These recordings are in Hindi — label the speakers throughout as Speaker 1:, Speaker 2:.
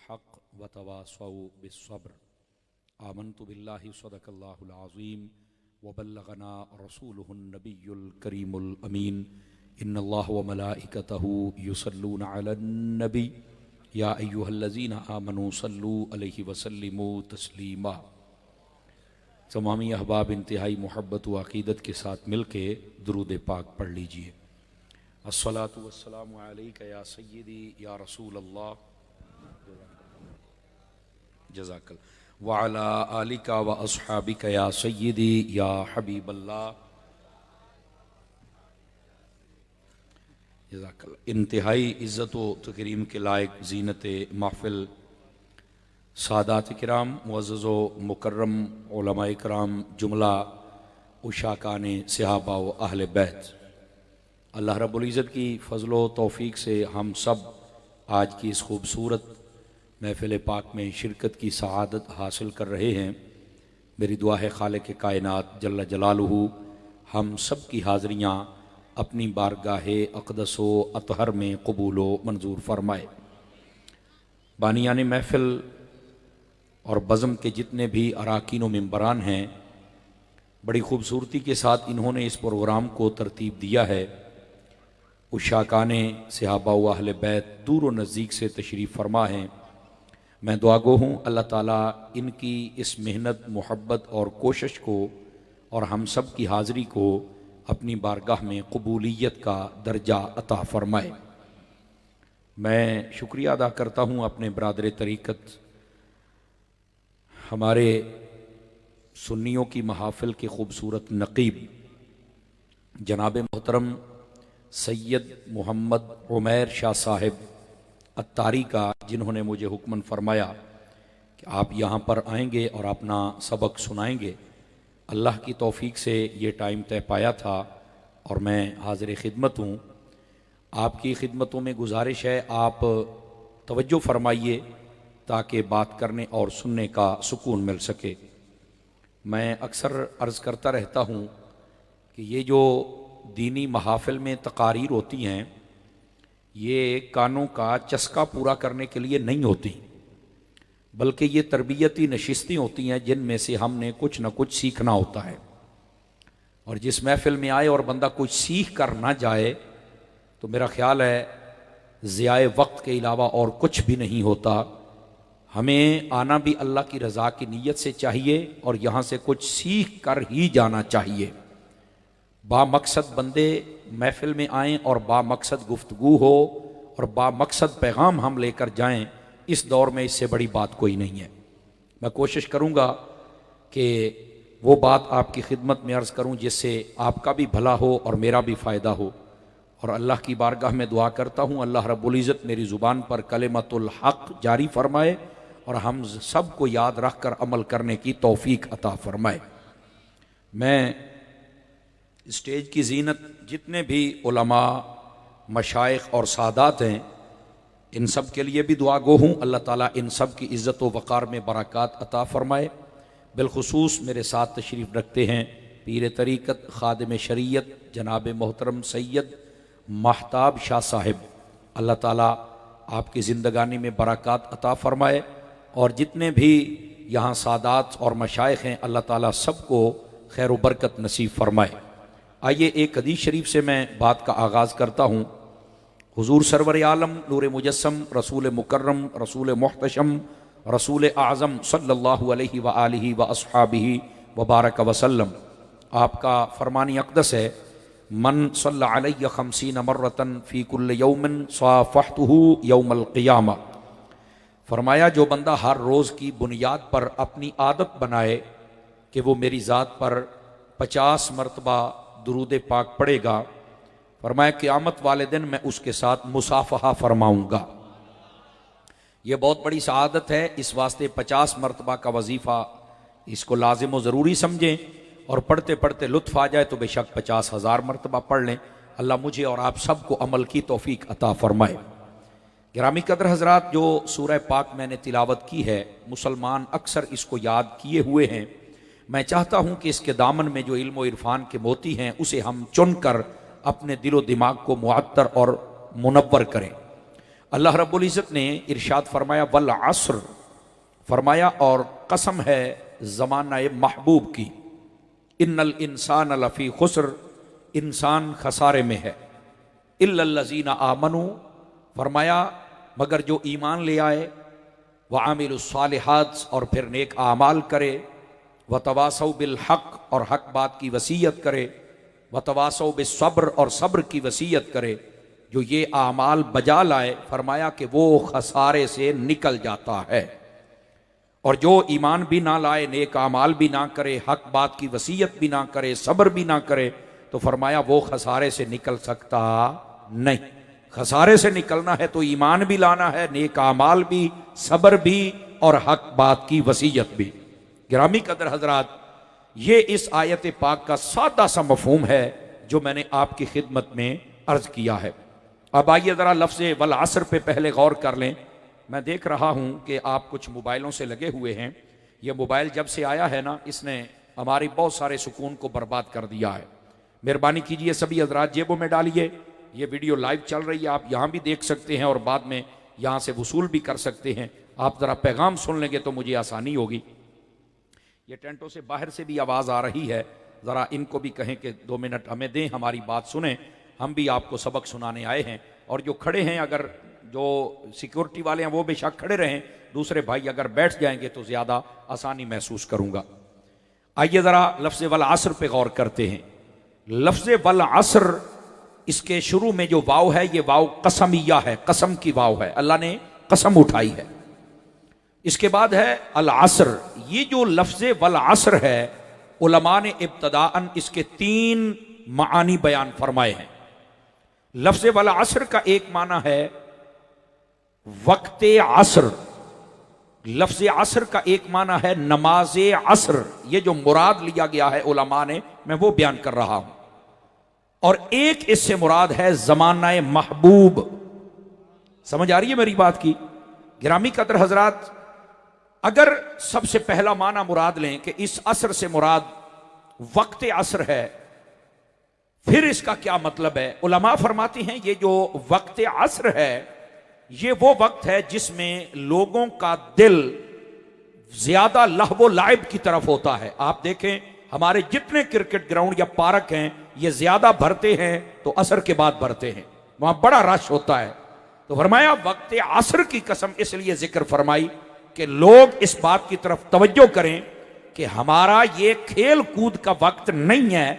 Speaker 1: बिलहक़ व तवासौ बिस्सब्र। आमन्तु बिल्लाहि सदक़ल्लाहुल अज़ीम व बल्लगना रसूलुहुन नबियुल करीमुल अमीन। इन्नल्लाह व मलाइकतहु युसल्लूना अलन नबी या अय्युहल्लज़ीना आमनू सल्लू अलैहि व सल्लिमू तस्लीमा। तमामी अहबाब इंतहाई मोहब्बत व अक़ीदत के साथ मिल के दुरूद पाक पढ़ लीजिए। अस्सलातु वस्सलामु अलैका या सय्यदी या रसूल अल्लाह जज़ाकल व अला आलिका व अस्हाबिका या सय्यदी या हबीब अल्लाह जज़ाकल। इंतहाई इज़्ज़त व तकरीम के लायक ज़ीनत महफ़िल सादात किराम मुअज़्ज़ज़ व मुकर्रम उलमाए किराम जुमला उशाकान सहाबा व अहले बैत, अल्लाह रब्बुल इज़्ज़त की फ़ज़ल व तौफ़ीक़ से हम सब आज की इस खूबसूरत महफ़िल पाक में शिरकत की सआदत हासिल कर रहे हैं। मेरी दुआ है खालिक़ कायनात जल्ल जलालुहु हम सब की हाज़रियाँ अपनी बारगाह अक़दस व अतहर में कबूल व मंजूर फरमाए। बानियान महफ़िल और बज़म के जितने भी अराकीन व मेंबरान हैं, बड़ी ख़ूबसूरती के साथ इन्होंने इस प्रोग्राम को तरतीब दिया है। उशाकाने सहाबा व अहले बैत दूर व नज़दीक से तशरीफ़ फरमा हैं। मैं दुआ गो हूँ अल्लाह ताला इनकी इस मेहनत मोहब्बत और कोशिश को और हम सब की हाज़री को अपनी बारगाह में कबूलियत का दर्जा अता फ़रमाए। मैं शुक्रिया अदा करता हूँ अपने बरादर तरीक़त हमारे सुन्नियों की महाफ़िल के ख़ूबसूरत नक़ीब जनाब मोहतरम सैयद मोहम्मद उमैर शाह साहिब अत्तारी का, जिन्होंने मुझे हुक्मन फरमाया कि आप यहाँ पर आएंगे और अपना सबक सुनाएंगे। अल्लाह की तौफ़ीक़ से ये टाइम तय पाया था और मैं हाज़िर ख़िदमत हूँ। आपकी ख़िदमतों में गुजारिश है आप तवज्जो फरमाइए ताकि बात करने और सुनने का सुकून मिल सके। मैं अक्सर अर्ज़ करता रहता हूँ कि ये जो दीनी महाफ़िल में तकारीर होती हैं, ये कानों का चस्का पूरा करने के लिए नहीं होती, बल्कि ये तरबियती नशिस्तें होती हैं जिनमें से हमने कुछ न कुछ सीखना होता है। और जिस महफ़िल में आए और बंदा कुछ सीख कर ना जाए तो मेरा ख़्याल है ज़ियाए वक्त के अलावा और कुछ भी नहीं होता। हमें आना भी अल्लाह की रज़ा की नीयत से चाहिए और यहाँ से कुछ सीख कर ही जाना चाहिए। बामकसद बंदे महफ़िल में आएँ और बामकसद गुफ्तगू हो और बामकसद पैगाम हम लेकर जाएं, इस दौर में इससे बड़ी बात कोई नहीं है। मैं कोशिश करूँगा कि वो बात आपकी खिदमत में अर्ज़ करूँ जिससे आपका भी भला हो और मेरा भी फ़ायदा हो। और अल्लाह की बारगाह में दुआ करता हूँ अल्लाह रब्बुल इज़्ज़त मेरी ज़ुबान पर कलिमतुल हक़ जारी फरमाए और हम सब को याद रख कर अमल करने की तौफ़ीक़ अता फ़रमाए। मैं स्टेज की ज़ीनत जितने भी उलमा मशाइख़ और सादात हैं, इन सब के लिए भी दुआ गो हूँ अल्लाह ताला इन सब की इज़्ज़त व वक़ार में बरक़ात अता फ़रमाए। बिलख़ुसूस मेरे साथ तशरीफ़ रखते हैं पीर तरीक़त ख़ादिम शरीयत जनाब मोहतरम सैयद महताब शाह साहिब। अल्लाह ताला आपकी ज़िंदगानी में बरक़ात अता फ़रमाए और जितने भी यहाँ सादात और मशाइख़ हैं अल्लाह ताला सबको खैर व बरकत नसीब फ़रमाए। आइए एक हदीस शरीफ से मैं बात का आगाज़ करता हूँ। हुज़ूर सरवर आलम नूर मुजस्सम रसूल मुकर्रम रसूल मुहतशम रसूल आज़म सल्लल्लाहु अलैहि व आलिहि व अस्हाबिहि व बारक वसल्लम, आपका फ़रमानी अक़दस है मन सल्ला अलैहि खमसीन मर्रतन फ़ी कुल्ल यौमिन साफ़हतुहु यौमल क़ियामा। फ़रमाया जो बंदा हर रोज़ की बुनियाद पर अपनी आदत बनाए कि वो मेरी ज़ात पर 50 मरतबा दुरूद पाक पढ़ेगा, फरमाया क़यामत वाले दिन मैं उसके साथ मुसाफ़हा फरमाऊँगा। ये बहुत बड़ी सआदत है। इस वास्ते 50 मरतबा का वजीफ़ा इसको लाजिम व ज़रूरी समझें और पढ़ते पढ़ते लुत्फ़ आ जाए तो बेशक 50,000 मरतबा पढ़ लें। अल्लाह मुझे और आप सबको अमल की तौफ़ीक़ अता फ़रमाए। गिरामी कदर हज़रात, जो सूरह पाक मैंने तिलावत की है मुसलमान अक्सर इसको याद किए हुए हैं। मैं चाहता हूँ कि इसके दामन में जो इल्म व इरफान के मोती हैं उसे हम चुन कर अपने दिलो दिमाग को मुअत्तर और मुनव्वर करें। अल्लाह रब्बुल इज़्ज़त ने इरशाद फरमाया वल अस्र, फरमाया और कसम है ज़माना महबूब की, इन्नल इंसान लफ़ी खुस्र, इंसान खसारे में है, इल्लल्लज़ीना आमनू, फरमाया मगर जो ईमान ले आए, व आमिलुस्सालिहात और फिर नेक आमाल करे, व तवासौ बिल हक़ और हक बात की वसीयत करे, व तवासौ बिस्सब्र और सब्र की वसीयत करे, जो ये आमाल बजा लाए, फरमाया कि वो खसारे से निकल जाता है। और जो ईमान भी ना लाए, नेक आमाल भी ना करे, हक बात की वसीयत भी ना करे, सब्र भी ना करे, तो फरमाया वो खसारे से निकल सकता नहीं। खसारे से निकलना है तो ईमान भी लाना है, नेक आमाल भी, सब्र भी और हक बात की वसीयत भी। गिरामी कदर हजरात, ये इस आयत पाक का सादा सा मफहूम है जो मैंने आपकी खिदमत में अर्ज किया है। अब आइए ज़रा लफ्ज़ वल असर पे पहले गौर कर लें। मैं देख रहा हूँ कि आप कुछ मोबाइलों से लगे हुए हैं। ये मोबाइल जब से आया है ना, इसने हमारी बहुत सारे सुकून को बर्बाद कर दिया है। मेहरबानी कीजिए सभी हजरात जेबों में डालिए। ये वीडियो लाइव चल रही है, आप यहाँ भी देख सकते हैं और बाद में यहाँ से वसूल भी कर सकते हैं। आप ज़रा पैगाम सुन लेंगे तो मुझे आसानी होगी। ये टेंटों से बाहर से भी आवाज़ आ रही है, ज़रा इनको भी कहें कि 2 मिनट हमें दें, हमारी बात सुने, हम भी आपको सबक सुनाने आए हैं। और जो खड़े हैं, अगर जो सिक्योरिटी वाले हैं वो बेशक खड़े रहें, दूसरे भाई अगर बैठ जाएंगे तो ज़्यादा आसानी महसूस करूँगा। आइए ज़रा लफ्ज़ वल असर पे गौर करते हैं। लफ्ज़ वल असर, इसके शुरू में जो वाव है, ये वाव कसमिया है, कसम की वाव है, अल्लाह ने कसम उठाई है। इसके बाद है अल असर। ये जो लफ्ज़ वल असर है, उलमा ने इब्तदाअन इसके 3 मानी बयान फरमाए हैं। लफ्ज़ वल असर का एक माना है वक्त असर, लफ्ज़ असर का एक माना है नमाज असर। ये जो मुराद लिया गया है उलमा ने, मैं वो बयान कर रहा हूं। और एक इससे मुराद है ज़माना महबूब। समझ आ रही है मेरी बात की? गिरामी कदर हजरात, अगर सबसे पहला माना मुराद लें कि इस असर से मुराद वक्त असर है, फिर इसका क्या मतलब है? उलमा फरमाती हैं ये जो वक्त असर है, ये वो वक्त है जिसमें लोगों का दिल ज्यादा लहवो लाइब की तरफ होता है। आप देखें, हमारे जितने क्रिकेट ग्राउंड या पार्क हैं, ये ज्यादा भरते हैं तो असर के बाद भरते हैं, वहां बड़ा रश होता है। तो फरमाया वक्त असर की कसम इसलिए जिक्र फरमाई कि लोग इस बात की तरफ तवज्जो करें कि हमारा ये खेल कूद का वक्त नहीं है,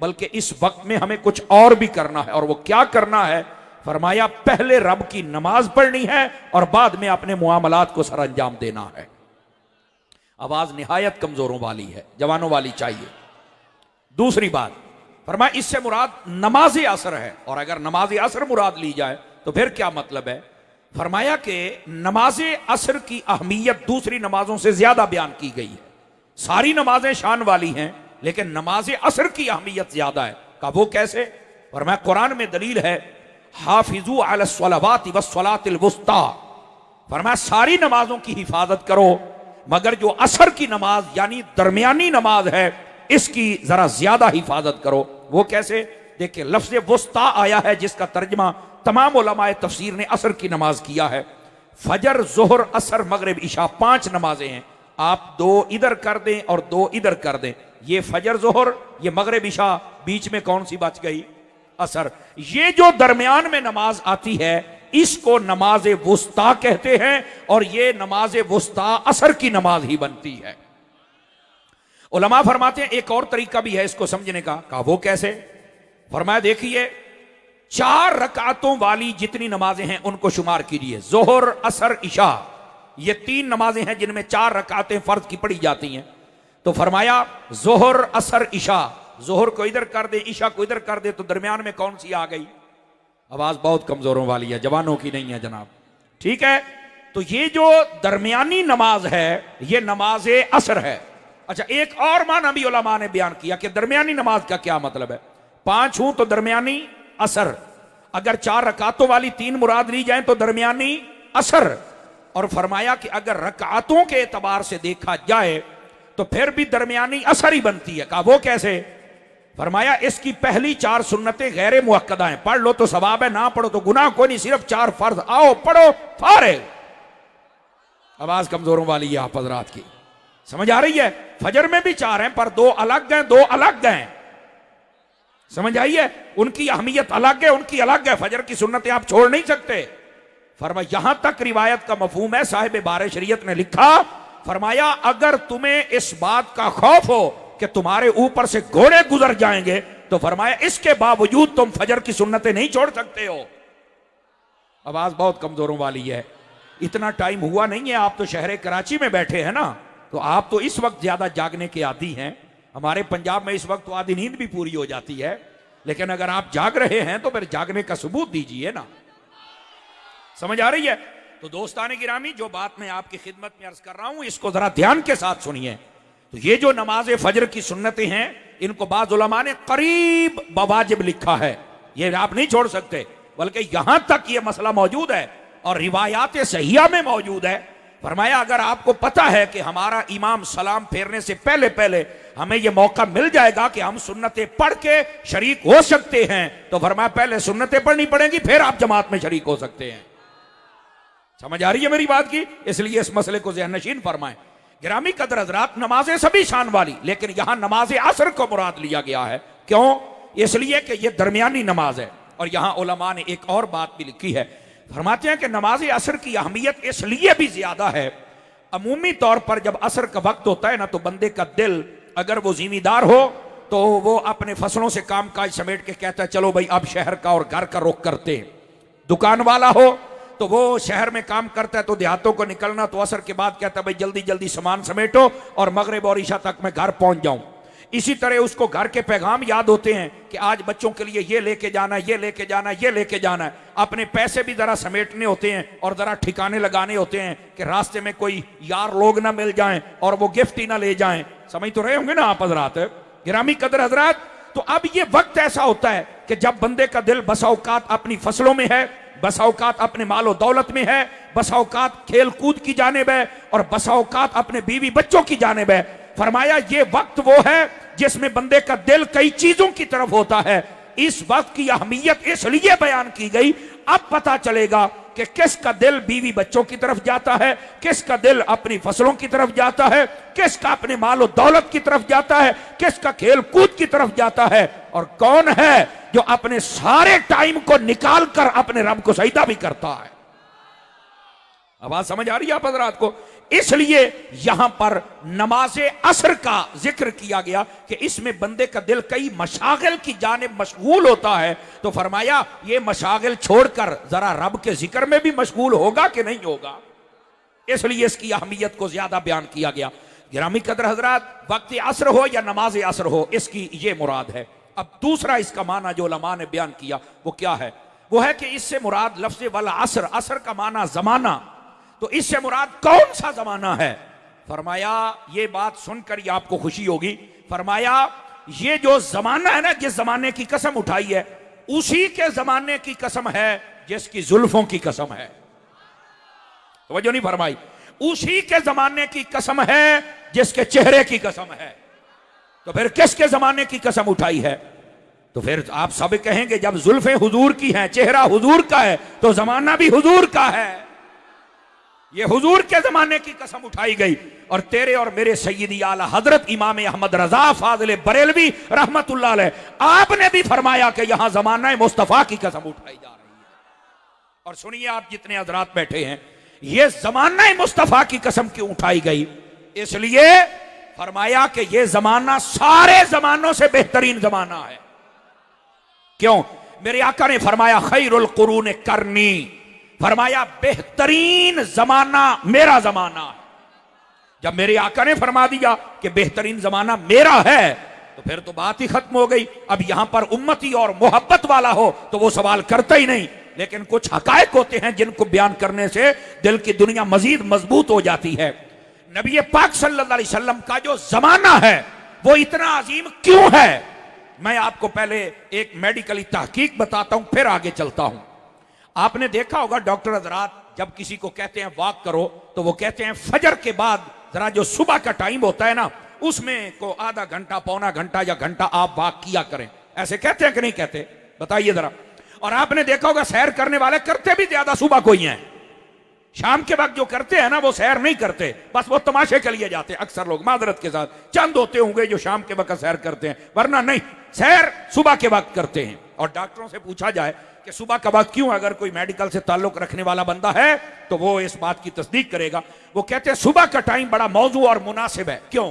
Speaker 1: बल्कि इस वक्त में हमें कुछ और भी करना है। और वो क्या करना है? फरमाया पहले रब की नमाज पढ़नी है और बाद में अपने मुआमलात को सर अंजाम देना है। आवाज निहायत कमजोरों वाली है, जवानों वाली चाहिए। दूसरी बात फरमाया इससे मुराद नमाज असर है। और अगर नमाज असर मुराद ली जाए तो फिर क्या मतलब है? फरमाया कि नमाज असर की अहमियत दूसरी नमाजों से ज्यादा बयान की गई है। सारी नमाजें शान वाली हैं, लेकिन नमाज असर की अहमियत ज्यादा है। का वो कैसे? फरमाया कुरान में दलील है, हाफिजू अलस्सलावाति वस्सलातिल वुस्ता। फरमाया सारी नमाजों की हिफाजत करो, मगर जो असर की नमाज यानी दरमियानी नमाज है, इसकी जरा ज्यादा हिफाजत करो। वो कैसे? देखिए, लफ्ज वुस्ता आया है जिसका तर्जमा तमाम उलमाए तफसीर ने असर की नमाज किया है। फजर, जोहर, असर, मगरिब, इशा 5 नमाजें हैं। आप 2 इधर कर दें और 2 इधर कर दें, ये फजर जोहर, ये मगरिब इशा, बीच में कौन सी बच गई? असर। ये जो दरमियान में नमाज आती है, इसको नमाज वुस्ता कहते हैं, और ये नमाज वुस्ता असर की नमाज ही बनती है। उलमा फरमाते हैं एक और तरीका भी है इसको समझने का। कहा वो कैसे? फरमाया देखिए, 4 रकातों वाली जितनी नमाजें हैं उनको शुमार कीजिए। जोहर, असर, इशा, ये 3 नमाजें हैं जिनमें 4 रकातें फर्ज की पढ़ी जाती हैं। तो फरमाया जोहर, असर, इशा, जोहर को इधर कर दे, इशा को इधर कर दे, तो दरमियान में कौन सी आ गई? आवाज बहुत कमजोरों वाली है, जवानों की नहीं है जनाब। ठीक है, तो ये जो दरमियानी नमाज है, ये नमाज असर है। अच्छा, एक और माना भी उलमा ने बयान किया कि दरमियानी नमाज का क्या मतलब है। 5 हूं तो दरमियानी असर, अगर 4 रकातों वाली 3 मुराद ली जाए तो दरमियानी असर। और फरमाया कि अगर रकातों के एतबार से देखा जाए तो फिर भी दरमियानी असर ही बनती है। कहा वो कैसे? फरमाया इसकी पहली 4 सुन्नतें गैर मुअक्कदा हैं, पढ़ लो तो सवाब है, ना पढ़ो तो गुनाह कोई नहीं, सिर्फ 4 फर्ज, आओ पढ़ो फारे। आवाज कमजोरों वाली है आप हजरात की, समझ आ रही है? फजर में भी 4 हैं पर 2 अलग हैं, 2 अलग हैं, समझ आई है? उनकी अहमियत अलग है, उनकी अलग है। फजर की सुन्नतें आप छोड़ नहीं सकते। फरमाया यहां तक रिवायत का मफहूम है, साहिब बार शरीयत ने लिखा, फरमाया अगर तुम्हें इस बात का खौफ हो कि तुम्हारे ऊपर से घोड़े गुजर जाएंगे तो फरमाया इसके बावजूद तुम फजर की सुन्नतें नहीं छोड़ सकते हो। आवाज बहुत कमजोरों वाली है, इतना टाइम हुआ नहीं है, आप तो शहर कराची में बैठे हैं ना, तो आप तो इस वक्त ज्यादा जागने के आदी हैं। हमारे पंजाब में इस वक्त तो आधी नींद भी पूरी हो जाती है, लेकिन अगर आप जाग रहे हैं तो फिर जागने का सबूत दीजिए ना। समझ आ रही है? तो दोस्ताने गिरामी, जो बात मैं आपकी खिदमत में अर्ज कर रहा हूं इसको जरा ध्यान के साथ सुनिए। तो ये जो नमाज फजर की सुन्नतें हैं, इनको बाज़ उलमा ने करीब बवाजिब लिखा है, ये आप नहीं छोड़ सकते, बल्कि यहां तक ये मसला मौजूद है और रिवायात सहिया में मौजूद है। फरमाया अगर आपको पता है कि हमारा इमाम सलाम फेरने से पहले पहले हमें यह मौका मिल जाएगा कि हम सुन्नतें पढ़ के शरीक हो सकते हैं, तो फरमाया पहले सुन्नतें पढ़नी पड़ेंगी, फिर आप जमात में शरीक हो सकते हैं। समझ आ रही है मेरी बात की? इसलिए इस मसले को ज़हन नशीन फरमाएं। गिरामी कदर हज़रात, नमाजें सभी शान वाली, लेकिन यहां नमाज असर को मुराद लिया गया है। क्यों? इसलिए कि यह दरमियानी नमाज है। और यहां उलमा ने एक और बात भी लिखी है, फरमाते हैं कि नमाज असर की अहमियत इसलिए भी ज्यादा है, अमूमी तौर पर जब असर का वक्त होता है ना, तो बंदे का दिल, अगर वो जिम्मेदार हो तो वो अपने फसलों से काम काज समेट के कहता है चलो भाई अब शहर का और घर का रुख करते हैं। दुकान वाला हो तो वो शहर में काम करता है, तो देहातों को निकलना, तो असर के बाद कहता है भाई जल्दी जल्दी सामान समेटो और मगरिब और ईशा तक मैं घर पहुंच जाऊं। इसी तरह उसको घर के पैगाम याद होते हैं कि आज बच्चों के लिए ये लेके जाना है, ये लेके जाना है, ये लेके जाना है। अपने पैसे भी जरा समेटने होते हैं और जरा ठिकाने लगाने होते हैं कि रास्ते में कोई यार लोग ना मिल जाएं और वो गिफ्ट ही ना ले जाएं। समझ तो रहे होंगे ना आप हजरात, गिरामी कदर हजरात। तो अब ये वक्त ऐसा होता है कि जब बंदे का दिल बसा औकात अपनी फसलों में है, बसा औकात अपने मालो दौलत में है, बसा औकात खेल कूद की जानिब है और बसा औकात अपने बीवी बच्चों की जानिब है। फरमाया ये वक्त वो है जिसमें बंदे का दिल कई चीजों की तरफ होता है। इस वक्त की अहमियत इसलिए बयान की गई, अब पता चलेगा कि किसका दिल बीवी बच्चों की तरफ जाता है, किसका दिल अपनी फसलों की तरफ जाता है, किसका अपने मालो दौलत की तरफ जाता है, किसका खेल कूद की तरफ जाता है, और कौन है जो अपने सारे टाइम को निकाल कर अपने रब को सजदा भी करता है। आवाज समझ आ रही है आप हजरात को? इसलिए यहां पर नमाज असर का जिक्र किया गया कि इसमें बंदे का दिल कई मशागिल की जानिब मशगूल होता है। तो फरमाया ये मशागिल छोड़कर जरा रब के जिक्र में भी मशगूल होगा कि नहीं होगा, इसलिए इसकी अहमियत को ज्यादा बयान किया गया। गिरामी कदर हजरात, वक्त असर हो या नमाज असर हो, इसकी ये मुराद है। अब दूसरा इसका माना जो उलमा ने बयान किया वो क्या है? वो है कि इससे मुराद लफ्ज़ वाला असर, असर का माना जमाना, तो इससे मुराद कौन सा जमाना है? फरमाया ये बात सुनकर ये आपको खुशी होगी, फरमाया ये जो जमाना है ना, जिस जमाने की कसम उठाई है, उसी के जमाने की कसम है जिसकी जुल्फों की कसम है। तवज्जो नहीं फरमाई? उसी के जमाने की कसम है जिसके चेहरे की कसम है। तो फिर किसके जमाने की कसम उठाई है? तो फिर आप सब कहेंगे जब जुल्फे हुजूर की हैं, चेहरा हुजूर का है, तो जमाना भी हुजूर का है। ये हुजूर के जमाने की कसम उठाई गई। और तेरे और मेरे सैयदी आला हजरत इमाम अहमद रजा फाजिल बरेलवी रहमतुल्लाह अलैह, आपने भी फरमाया कि यहां जमाना मुस्तफा की कसम उठाई जा रही है। और सुनिए आप जितने हजरात बैठे हैं, ये जमाना मुस्तफा की कसम क्यों उठाई गई? इसलिए फरमाया कि यह जमाना सारे जमानों से बेहतरीन जमाना है। क्यों? मेरे आका ने फरमाया खैरुल कुरून करनी, फरमाया बेहतरीन जमाना मेरा जमाना है। जब मेरे आका ने फरमा दिया कि बेहतरीन जमाना मेरा है, तो फिर तो बात ही खत्म हो गई। अब यहां पर उम्मती और मोहब्बत वाला हो तो वो सवाल करता ही नहीं, लेकिन कुछ हकायक होते हैं जिनको बयान करने से दिल की दुनिया मजीद मजबूत हो जाती है। नबी पाक सल्लल्लाहु अलैहि वसल्लम का जो जमाना है वो इतना अजीम क्यों है? मैं आपको पहले एक मेडिकली तहकीक बताता हूं, फिर आगे चलता हूं। आपने देखा होगा डॉक्टर हजरात जब किसी को कहते हैं वॉक करो, तो वो कहते हैं फजर के बाद जरा जो सुबह का टाइम होता है ना, उसमें को आधा घंटा पौना घंटा या घंटा आप वॉक किया करें। ऐसे कहते हैं कि नहीं कहते, बताइए जरा। और आपने देखा होगा सैर करने वाले करते भी ज्यादा सुबह कोई हैं, शाम के वक्त जो करते हैं ना वो सैर नहीं करते, बस वो तमाशे के लिए जाते हैं। अक्सर लोग मादरत के साथ चंद होते होंगे जो शाम के वक्त सैर करते हैं, वरना नहीं, सैर सुबह के वक्त करते हैं। और डॉक्टरों से पूछा जाए कि सुबह का वक्त क्यों, अगर कोई मेडिकल से ताल्लुक रखने वाला बंदा है तो वो इस बात की तस्दीक करेगा। वो कहते हैं सुबह का टाइम बड़ा मौजू और मुनासिब है। क्यों?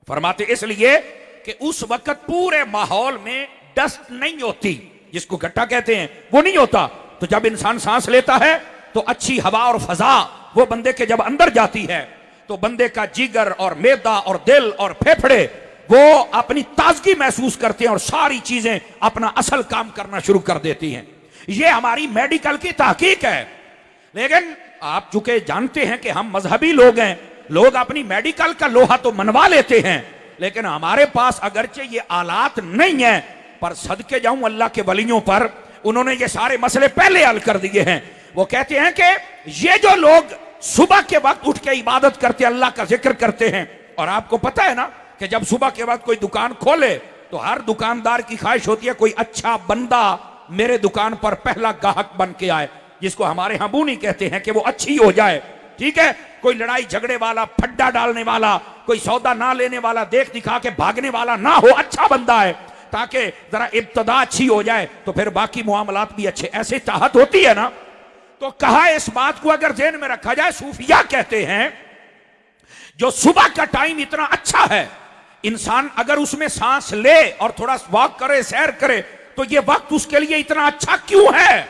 Speaker 1: फरमाते इसलिए कि उस वक्त पूरे माहौल में डस्ट नहीं होती, जिसको गट्टा कहते हैं वो नहीं होता। तो जब इंसान सांस लेता है तो अच्छी हवा और फजा वो बंदे के जब अंदर जाती है तो बंदे का जिगर और मैदा और दिल और फेफड़े वो अपनी ताजगी महसूस करते हैं और सारी चीजें अपना असल काम करना शुरू कर देती हैं। ये हमारी मेडिकल की तहकीक है। लेकिन आप चूंकि जानते हैं कि हम मजहबी लोग हैं, लोग अपनी मेडिकल का लोहा तो मनवा लेते हैं, लेकिन हमारे पास अगरचे ये आलात नहीं है, पर सदके जाऊं अल्लाह के वलियों पर, उन्होंने ये सारे मसले पहले हल कर दिए हैं। वो कहते हैं कि ये जो लोग सुबह के वक्त उठ के इबादत करते हैं, अल्लाह का जिक्र करते हैं, और आपको पता है ना कि जब सुबह के वक्त कोई दुकान खोले तो हर दुकानदार की ख्वाहिश होती है कोई अच्छा बंदा मेरे दुकान पर पहला ग्राहक बन के आए, जिसको हमारे यहां बूनी कहते हैं कि वो अच्छी हो जाए। ठीक है, कोई लड़ाई झगड़े वाला, फड्डा डालने वाला, कोई सौदा ना लेने वाला, देख दिखा के भागने वाला ना हो, अच्छा बंदा है, ताकि जरा इब्तदा अच्छी हो जाए तो फिर बाकी मुआमलात भी अच्छे। ऐसे चाहत होती है ना। तो कहा इस बात को अगर ज़हन में रखा जाए, सूफिया कहते हैं जो सुबह का टाइम इतना अच्छा है, इंसान अगर उसमें सांस ले और थोड़ा वॉक करे, सैर करे, तो ये वक्त उसके लिए इतना अच्छा क्यों है?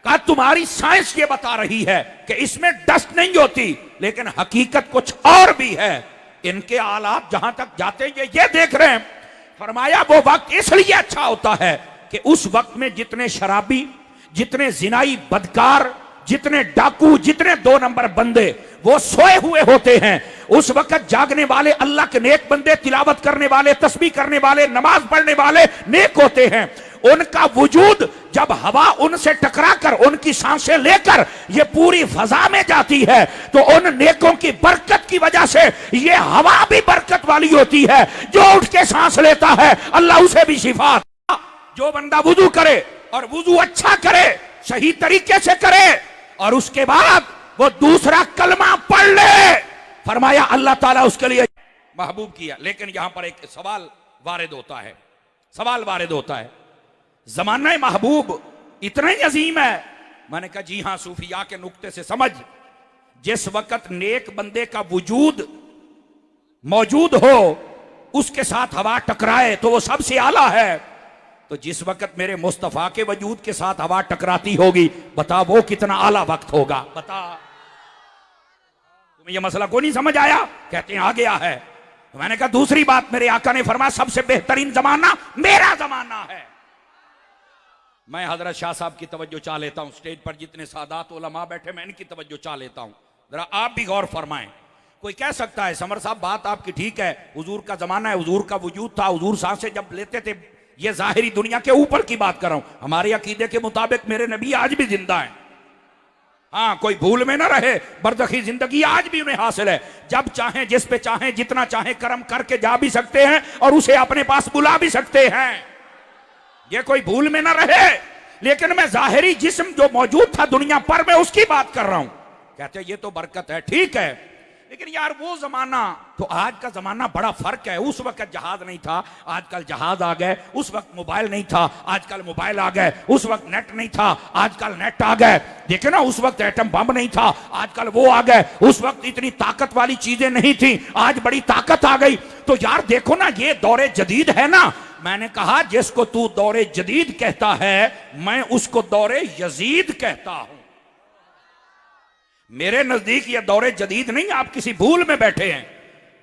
Speaker 1: कहा तुम्हारी साइंस ये बता रही है कि इसमें डस्ट नहीं होती, लेकिन हकीकत कुछ और भी है। इनके आलात जहां तक जाते हैं ये देख रहे हैं। फरमाया वो वक्त इसलिए अच्छा होता है कि उस वक्त में जितने शराबी, जितने जिनाई बदकार, जितने डाकू, जितने 2 नंबर बंदे वो सोए हुए होते हैं। उस वक्त जागने वाले अल्लाह के नेक बंदे, तिलावत करने वाले, तस्बीह करने वाले, नमाज पढ़ने वाले नेक होते हैं। उनका वजूद जब हवा उनसे टकराकर उनकी सांसें लेकर ये पूरी फजा में जाती है तो उन नेकों की बरकत की वजह से ये हवा भी बरकत वाली होती है। जो उठ के सांस लेता है अल्लाह उसे भी शिफा। जो बंदा वुजू करे और वुजू अच्छा करे, सही तरीके से करे, और उसके बाद वो दूसरा कलमा पढ़ ले, फरमाया अल्लाह ताला उसके लिए महबूब किया। लेकिन यहां पर एक सवाल वारिद होता है, जमाना महबूब इतना ही अजीम है? मैंने कहा जी हां, सूफिया के नुक्ते से समझ, जिस वक्त नेक बंदे का वजूद मौजूद हो उसके साथ हवा टकराए तो वो सबसे आला है। तो जिस वक्त मेरे मुस्तफा के वजूद के साथ हवा टकराती होगी, बता वो कितना आला वक्त होगा? बता, तुम्हें यह मसला को नहीं समझ आया? कहते हैं आ गया है। तो मैंने कहा दूसरी बात, मेरे आका ने फरमाया सबसे बेहतरीन जमाना मेरा जमाना है। मैं हजरत शाह साहब की तवज्जो चाह लेता हूं, स्टेज पर जितने सादात उलमा बैठे मैं इनकी तवज्जो चाह लेता हूं, जरा आप भी गौर फरमाएं। कोई कह सकता है समर साहब बात आपकी ठीक है, हुजूर का जमाना है, हुजूर का वजूद था, हुजूर सांसें जब लेते थे, ये जाहिरी दुनिया के ऊपर की बात कर रहा हूं। हमारे अकीदे के मुताबिक मेरे नबी आज भी जिंदा हैं। हाँ, कोई भूल में ना रहे, बरज़खी जिंदगी आज भी उन्हें हासिल है। जब चाहें, जिस पे चाहें, जितना चाहें कर्म करके जा भी सकते हैं और उसे अपने पास बुला भी सकते हैं, ये कोई भूल में ना रहे। लेकिन मैं जाहिरी जिस्म जो मौजूद था दुनिया पर में उसकी बात कर रहा हूं। कहते ये तो बरकत है, ठीक है, लेकिन यार वो जमाना तो आज का जमाना बड़ा फर्क है। उस वक्त जहाज नहीं था, आजकल जहाज आ गए। उस वक्त मोबाइल नहीं था, आजकल मोबाइल आ गए। उस वक्त नेट नहीं था, आजकल नेट आ गए। देखे ना, उस वक्त एटम बम नहीं था, आजकल वो आ गए। उस वक्त इतनी ताकत वाली चीजें नहीं थी, आज बड़ी ताकत आ गई। तो यार देखो ना, ये दौरे जदीद है ना। मैंने कहा जिसको तू दौरे जदीद कहता है, मैं उसको दौरे यजीद कहता हूं। मेरे नजदीक ये दौरे जदीद नहीं, आप किसी भूल में बैठे हैं।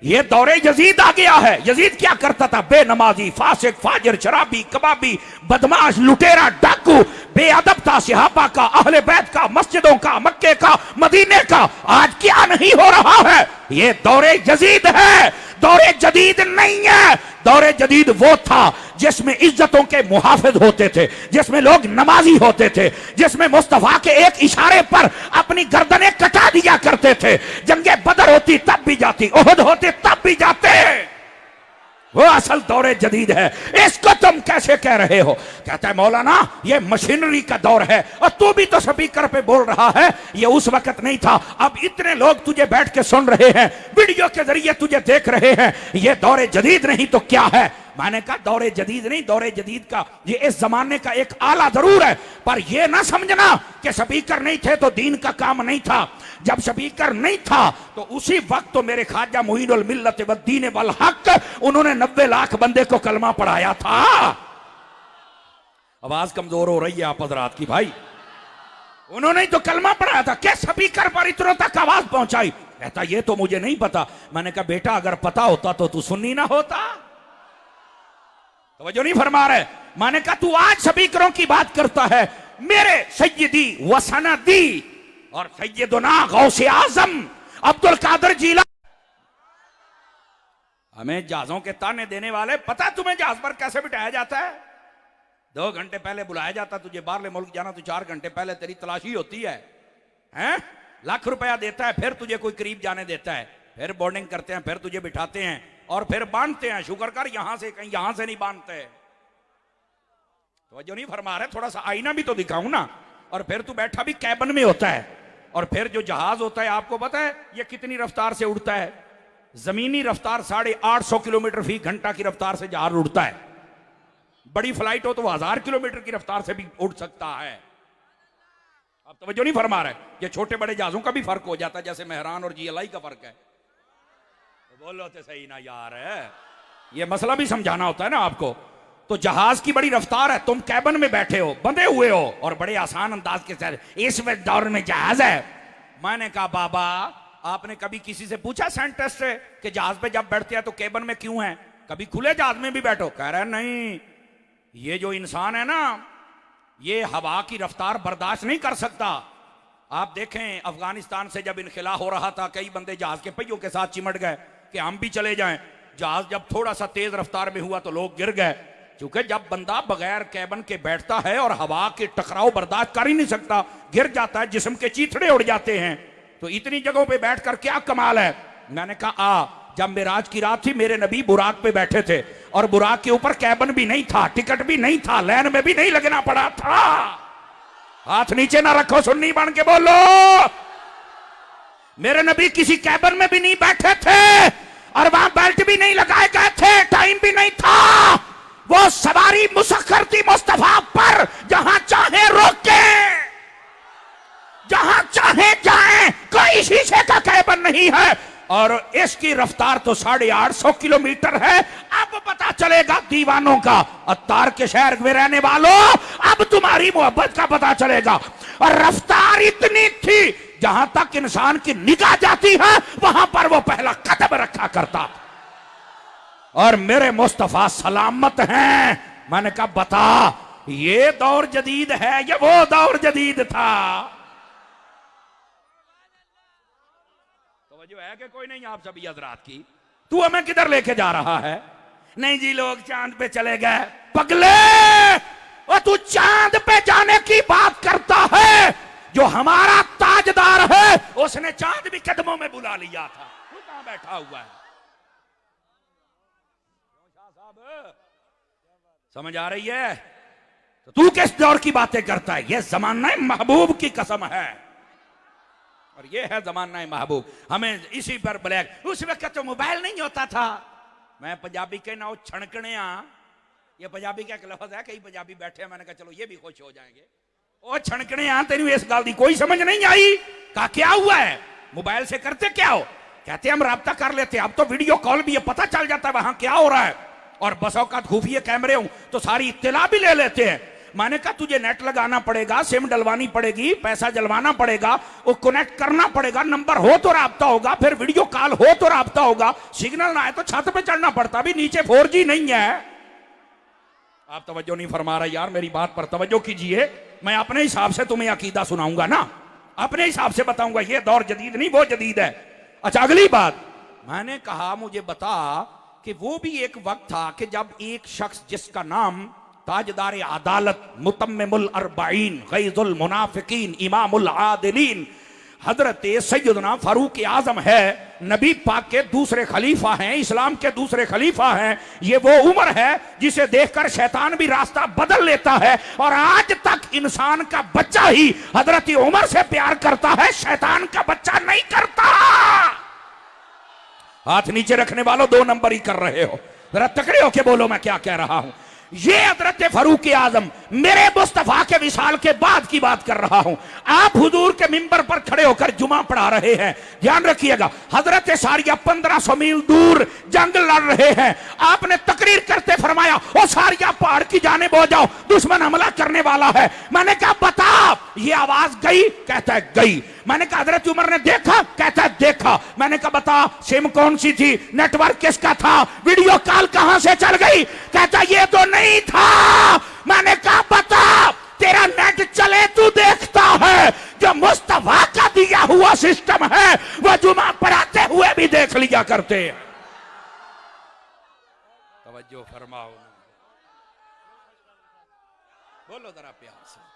Speaker 1: ये दौरे यजीद आ गया है। यजीद क्या करता था? बेनमाजी, फासिक, फाजिर, शराबी, कबाबी, बदमाश, लुटेरा, डाकू, बेअदब था सहाबा का, अहले बैत का, मस्जिदों का, मक्के का, मदीने का। आज क्या नहीं हो रहा है? ये दौरे यजीद है। दौरे जदीद नहीं है। दौरे जदीद वो था जिसमें इज्जतों के मुहाफिज होते थे, जिसमें लोग नमाजी होते थे, जिसमें मुस्तफा के एक इशारे पर अपनी गर्दनें कटा दिया करते थे। जंगे बदर होती तब भी जाती, ओहद होते तब भी जाते। वो असल दौरे जदीद है। इसको तुम कैसे कह रहे हो? कहता है मौलाना ये मशीनरी का दौर है, और तू भी तो स्पीकर पे बोल रहा है। ये उस वक्त नहीं था, अब इतने लोग तुझे बैठ के सुन रहे हैं, वीडियो के जरिए तुझे देख रहे हैं। ये दौरे जदीद नहीं तो क्या है? मैंने कहा दौरे जदीद नहीं, दौरे जदीद का ये इस जमाने का एक आला जरूर है, पर ये ना समझना कि स्पीकर नहीं थे तो दीन का काम नहीं था। जब स्पीकर नहीं था तो उसी वक्त तो मेरे ख्वाजा मुईनुल मिल्लत व दीन वल हक उन्होंने 90 लाख बंदे को कलमा पढ़ाया था। आवाज कमजोर हो रही है आप हजरात की भाई। उन्होंने तो कलमा पढ़ाया था, क्या स्पीकर पर इतनों तक आवाज पहुंचाई? कहता ये तो मुझे नहीं पता। मैंने कहा बेटा अगर पता होता तो तू सुन्नी ना होता। तवज्जो नहीं फरमा रहे। मैंने कहा तू आज स्पीकरों की बात करता है, मेरे सैयदी व सनदी और सैयदुना गौसे आजम अब्दुल कादिर जीला हमें जहाजों के ताने देने वाले। पता तुम्हें जहाज पर कैसे बिठाया जाता है? 2 घंटे पहले बुलाया जाता, तुझे बाहरले मुल्क जाना तो 4 घंटे पहले तेरी तलाशी होती है, हैं? लाख रुपया देता है, फिर तुझे कोई करीब जाने देता है, फिर बोर्डिंग करते हैं, फिर तुझे बिठाते हैं और फिर बांधते हैं। शुक्र कर यहां से कहीं यहां से नहीं बांधते। तो जो नहीं फरमा रहे, थोड़ा सा आईना भी तो दिखाऊं ना। और फिर तू बैठा भी कैबिन में होता है, और फिर जो जहाज होता है आपको पता है ये कितनी रफ्तार से उड़ता है? जमीनी रफ्तार 850 किलोमीटर फी घंटा की रफ्तार से जहाज उड़ता है। बड़ी फ्लाइट हो तो 1000 किलोमीटर की रफ्तार से भी उड़ सकता है। अब तवज्जो नहीं फरमा रहे। ये छोटे बड़े जहाजों का भी फर्क हो जाता है, जैसे मेहरान और जीएलआई का फर्क है। तो बोलो तो सही ना यार, है ये मसला भी समझाना होता है ना आपको। तो जहाज की बड़ी रफ्तार है, तुम कैबिन में बैठे हो, बंधे हुए हो, और बड़े आसान अंदाज के साथ इस दौर में जहाज है। मैंने कहा बाबा आपने कभी किसी से पूछा साइंटिस्ट से कि जहाज पे जब बैठते हैं तो केबिन में क्यों है? कभी खुले जहाज में भी बैठो? कह रहा है नहीं, ये जो इंसान है ना ये हवा की रफ्तार बर्दाश्त नहीं कर सकता। आप देखें अफगानिस्तान से जब इनखिला हो रहा था, कई बंदे जहाज के पहियों के साथ चिमट गए कि हम भी चले जाएं। जहाज जब थोड़ा सा तेज रफ्तार में हुआ तो लोग गिर गए, क्योंकि जब बंदा बगैर कैबिन के बैठता है और हवा के टकराव बर्दाश्त कर ही नहीं सकता, गिर जाता है, जिस्म के चीथड़े उड़ जाते हैं। तो इतनी जगहों पे बैठकर क्या कमाल है? मैंने कहा जब मेराज की रात थी मेरे नबी बुराक पे बैठे थे, और बुराक के ऊपर कैबिन भी नहीं था, टिकट भी नहीं था, लाइन में भी नहीं लगना पड़ा था। हाथ नीचे ना रखो, सुन्नी बन के बोलो। मेरे नबी किसी कैबिन में भी नहीं बैठे थे, और वहां बेल्ट भी नहीं लगाए गए थे, टाइम भी नहीं था। वो सवारी मुसख्खर थी मुस्तफा पर, जहां चाहे रोके, जहां चाहे जाएं, कोई शीशे का कैबिन नहीं है। और इसकी रफ्तार तो 850 किलोमीटर है। अब पता चलेगा दीवानों का, अत्तार के शहर में रहने वालों, अब तुम्हारी मोहब्बत का पता चलेगा। और रफ्तार इतनी थी जहां तक इंसान की निगाह जाती है वहां पर वो पहला कदम रखा करता। और मेरे मुस्तफा सलामत हैं। मैंने कहा बता ये दौर जदीद है या वो दौर जदीद था? तो जो है कि कोई नहीं आप सभी हजरात की। तू हमें किधर लेके जा रहा है? नहीं जी लोग चांद पे चले गए। पगले, और तू चांद पे जाने की बात करता है? जो हमारा ताजदार है उसने चांद भी कदमों में बुला लिया था। तू कहां बैठा हुआ है? समझ आ रही है? तो तू किस दौर की बातें करता है? यह जमाना महबूब की कसम है, और ये है जमाना महबूब। हमें इसी पर ब्लैक, उस वक्त तो मोबाइल नहीं होता था। मैं पंजाबी के ना छणकने, ये पंजाबी का एक लफ्ज है, कई पंजाबी बैठे हैं, मैंने कहा चलो ये भी खुश हो जाएंगे। ओ छणकने तेन इस गल की कोई समझ नहीं आई। कहा क्या हुआ है? मोबाइल से करते क्या हो? कहते हम राब्ता कर लेते, अब तो वीडियो कॉल भी है, पता चल जाता है वहां क्या हो रहा है। और बसों का खुफिया कैमरे हूं तो सारी इत्तला भी ले लेते हैं। मैंने कहा तुझे नेट लगाना पड़ेगा, सिम डलवानी पड़ेगी, पैसा जलवाना पड़ेगा, वो कनेक्ट करना पड़ेगा, नंबर हो तो राब्ता होगा, फिर वीडियो कॉल हो तो राब्ता होगा, सिग्नल ना आए तो छत पे चढ़ना पड़ता, भी नीचे 4G नहीं है। आप तवज्जो नहीं फरमा रहे यार, मेरी बात पर तवज्जो कीजिए। मैं अपने हिसाब से तुम्हें अकीदा सुनाऊंगा ना, अपने हिसाब से बताऊंगा। ये दौर जदीद नहीं वो जदीद है। अच्छा अगली बात, मैंने कहा मुझे बता कि वो भी एक वक्त था कि जब एक शख्स जिसका नाम ताजदार अदालत, मुतम्मिमुल अरबाइन, गैजुल मुनाफिकीन, इमामुल आदिलीन हजरत सैयदना फारूक आजम है, नबी पाक के दूसरे खलीफा हैं, इस्लाम के दूसरे खलीफा हैं। ये वो उम्र है जिसे देखकर शैतान भी रास्ता बदल लेता है, और आज तक इंसान का बच्चा ही हजरत उमर से प्यार करता है, शैतान का बच्चा नहीं करता। हाथ नीचे रखने वालों, 2 नंबर ही कर रहे हो, जरा तकड़े होके बोलो मैं क्या कह रहा हूं। ये हजरत फारूक आजम मेरे मुस्तफा के विसाल के बाद की बात कर रहा हूं। आप हुजूर के मिंबर पर खड़े होकर जुमा पढ़ा रहे हैं, ध्यान रखिएगा। हजरत सारिया 1500 मील दूर जंग लड़ रहे हैं। आपने तकरीर करते फरमाया, ओ सारिया पहाड़ की जानिब हो जाओ, दुश्मन हमला करने वाला है। मैंने कहा बता, ये आवाज गई? कहता है गई। मैंने कहा हजरत उमर ने देखा? कहता है देखा। मैंने कहा बता सिम कौन सी थी, नेटवर्क किसका था, वीडियो कॉल कहां से चल गई? कहता ये तो नहीं था। मैंने कहा बता, तेरा नेट चले तू देखता है, जो मुस्तफा का दिया हुआ सिस्टम है वो जुमा पढ़ाते हुए भी देख लिया करते हैं। तवज्जो फरमाओ, बोलो जरा प्यार से।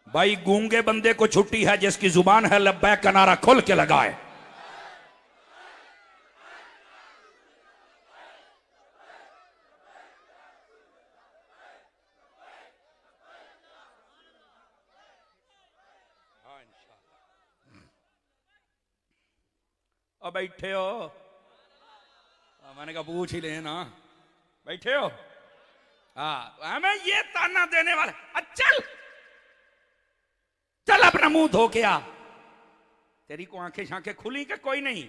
Speaker 1: भाई गूंगे बंदे को छुट्टी है, जिसकी जुबान है लब्बैक का नारा खुल के लगाए। अब बैठे हो? मैंने कहा पूछ ही लेना, बैठे हो? हाँ, हमें ये ताना देने वाले, चल चल अपना मुंह धो के आ। तेरी को आंखें शांखें खुली कि कोई नहीं?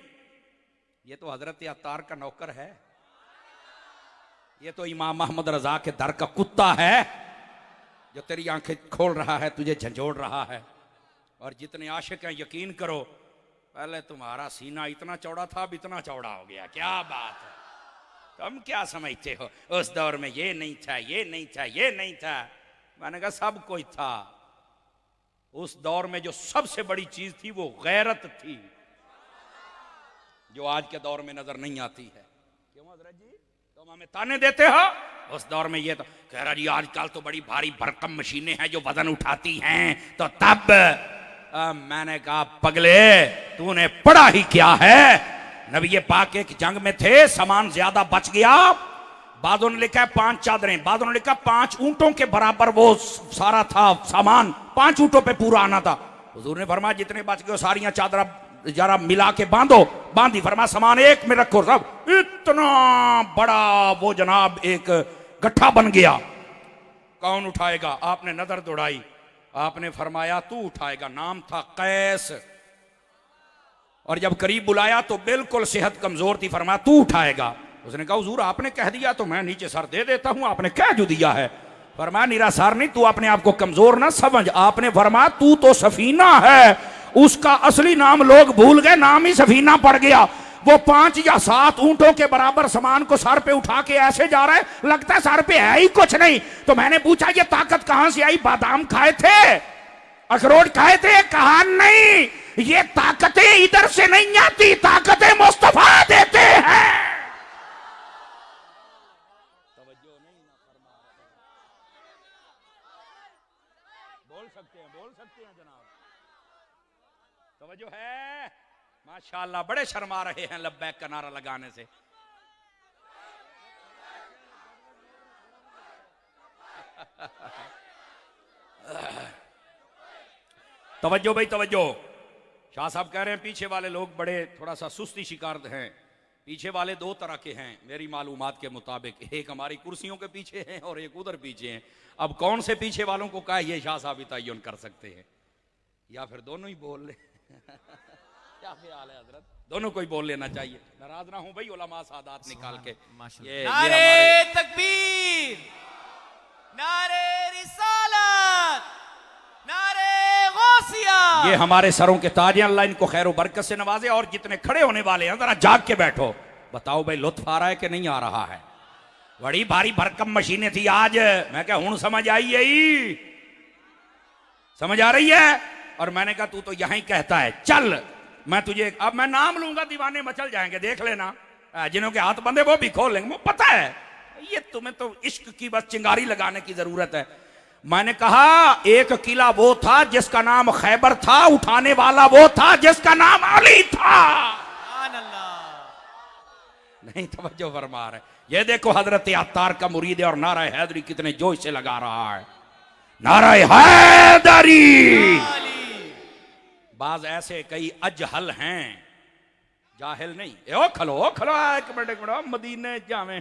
Speaker 1: ये तो हजरत अत्तार का नौकर है, ये तो इमाम मोहम्मद रजा के दर का कुत्ता है, जो तेरी आंखें खोल रहा है, तुझे झंझोड़ रहा है। और जितने आशिक हैं यकीन करो, पहले तुम्हारा सीना इतना चौड़ा था, अब इतना चौड़ा हो गया। क्या बात है, तुम क्या समझते हो? उस दौर में ये नहीं था, ये नहीं था, ये नहीं था। मैंने कहा सब कोई था। उस दौर में जो सबसे बड़ी चीज थी वो गैरत थी, जो आज के दौर में नजर नहीं आती है। क्यों हजरत जी तुम हमें ताने देते हो? उस दौर में ये तो कह रहा जी आजकल तो बड़ी भारी भरकम मशीनें हैं जो वजन उठाती हैं, तो तब मैंने कहा पगले तूने पढ़ा ही क्या है? नबी पाक एक जंग में थे, सामान ज्यादा बच गया, बादों ने लिखा है 5 चादरें, बादों ने लिखा 5 ऊंटों के बराबर वो सारा था सामान, 5 ऊंटों पे पूरा आना था। हुजूर ने फरमाया जितने बच गए सारियां चादर जरा मिला के बांधो, बांधी। फरमाया सामान एक में रखो सब। इतना बड़ा वो जनाब एक गट्ठा बन गया, कौन उठाएगा? आपने नजर दौड़ाई, आपने फरमाया तू उठाएगा। नाम था कैस। और जब करीब बुलाया तो बिल्कुल सेहत कमजोर थी, फरमाया तू उठाएगा। उसने कहा हुजूर आपने कह दिया तो मैं नीचे सर दे देता हूं, आपने क्या जो दिया है? फरमाया निरा सर नहीं, तू अपने आप को कमजोर ना समझ। आपने फरमाया तू तो सफीना है, उसका असली नाम लोग भूल गए, नाम ही सफीना पड़ गया। वो 5 या 7 ऊंटों के बराबर सामान को सर पे उठा के ऐसे जा रहा है, लगता है सर पे है ही कुछ नहीं। तो मैंने पूछा ये ताकत कहां से आई? बादाम खाए थे, अखरोट खाए थे? कहा नहीं, ये ताकतें इधर से नहीं आती, ताकतें मुस्तफा देते हैं। बोल सकते हैं जनाब, तवज्जो है? माशाअल्लाह, बड़े शर्मा रहे हैं लब्बैक का नारा लगाने से। तवज्जो भाई तवज्जो। शाह साहब कह रहे हैं पीछे वाले लोग बड़े थोड़ा सा सुस्ती शिकार हैं। पीछे वाले 2 तरह के हैं मेरी मालूमात के मुताबिक, एक हमारी कुर्सियों के पीछे हैं और एक उधर पीछे हैं। अब कौन से पीछे वालों को कहा ये शाह साहब तयन कर सकते हैं, या फिर दोनों ही बोल ले? क्या ख्याल है हजरत? दोनों को ही बोल लेना चाहिए। नाराज ना हूं भाई, उलमा सादात निकाल के ये
Speaker 2: नारे तकबीर, नारे रिसालत, नारे गौसिया।
Speaker 1: ये हमारे सरों के ताज हैं, अल्लाह इनको खैर बरकत से नवाजे। और जितने खड़े होने वाले हैं जरा जाग के बैठो, बताओ भाई लुत्फ आ रहा है कि नहीं आ रहा है? बड़ी भारी भरकम मशीनें थी आज। मैं क्या हूं समझ आई यही, समझ आ रही है। और मैंने कहा तू तो यहां ही कहता है, चल मैं तुझे, अब मैं नाम लूंगा दीवाने मचल जाएंगे, देख लेना। जिन्हों के हाथ बंधे वो भी खोल लेंगे, वो पता है ये तुम्हें तो इश्क की बस चिंगारी लगाने की जरूरत है। मैंने कहा एक किला वो था जिसका नाम खैबर था, उठाने वाला वो था जिसका नाम अली था।
Speaker 2: सुभान अल्लाह।
Speaker 1: नहीं तवज्जो फरमा रहे। ये देखो हजरत अत्तार का मुरीद है और नारा हैदरी कितने जोश से लगा रहा है, नारा हैदरी। बाज ऐसे कई अजहल हैं, जाहिल नहीं। ओ खलो एक मिनट मदीने जावे।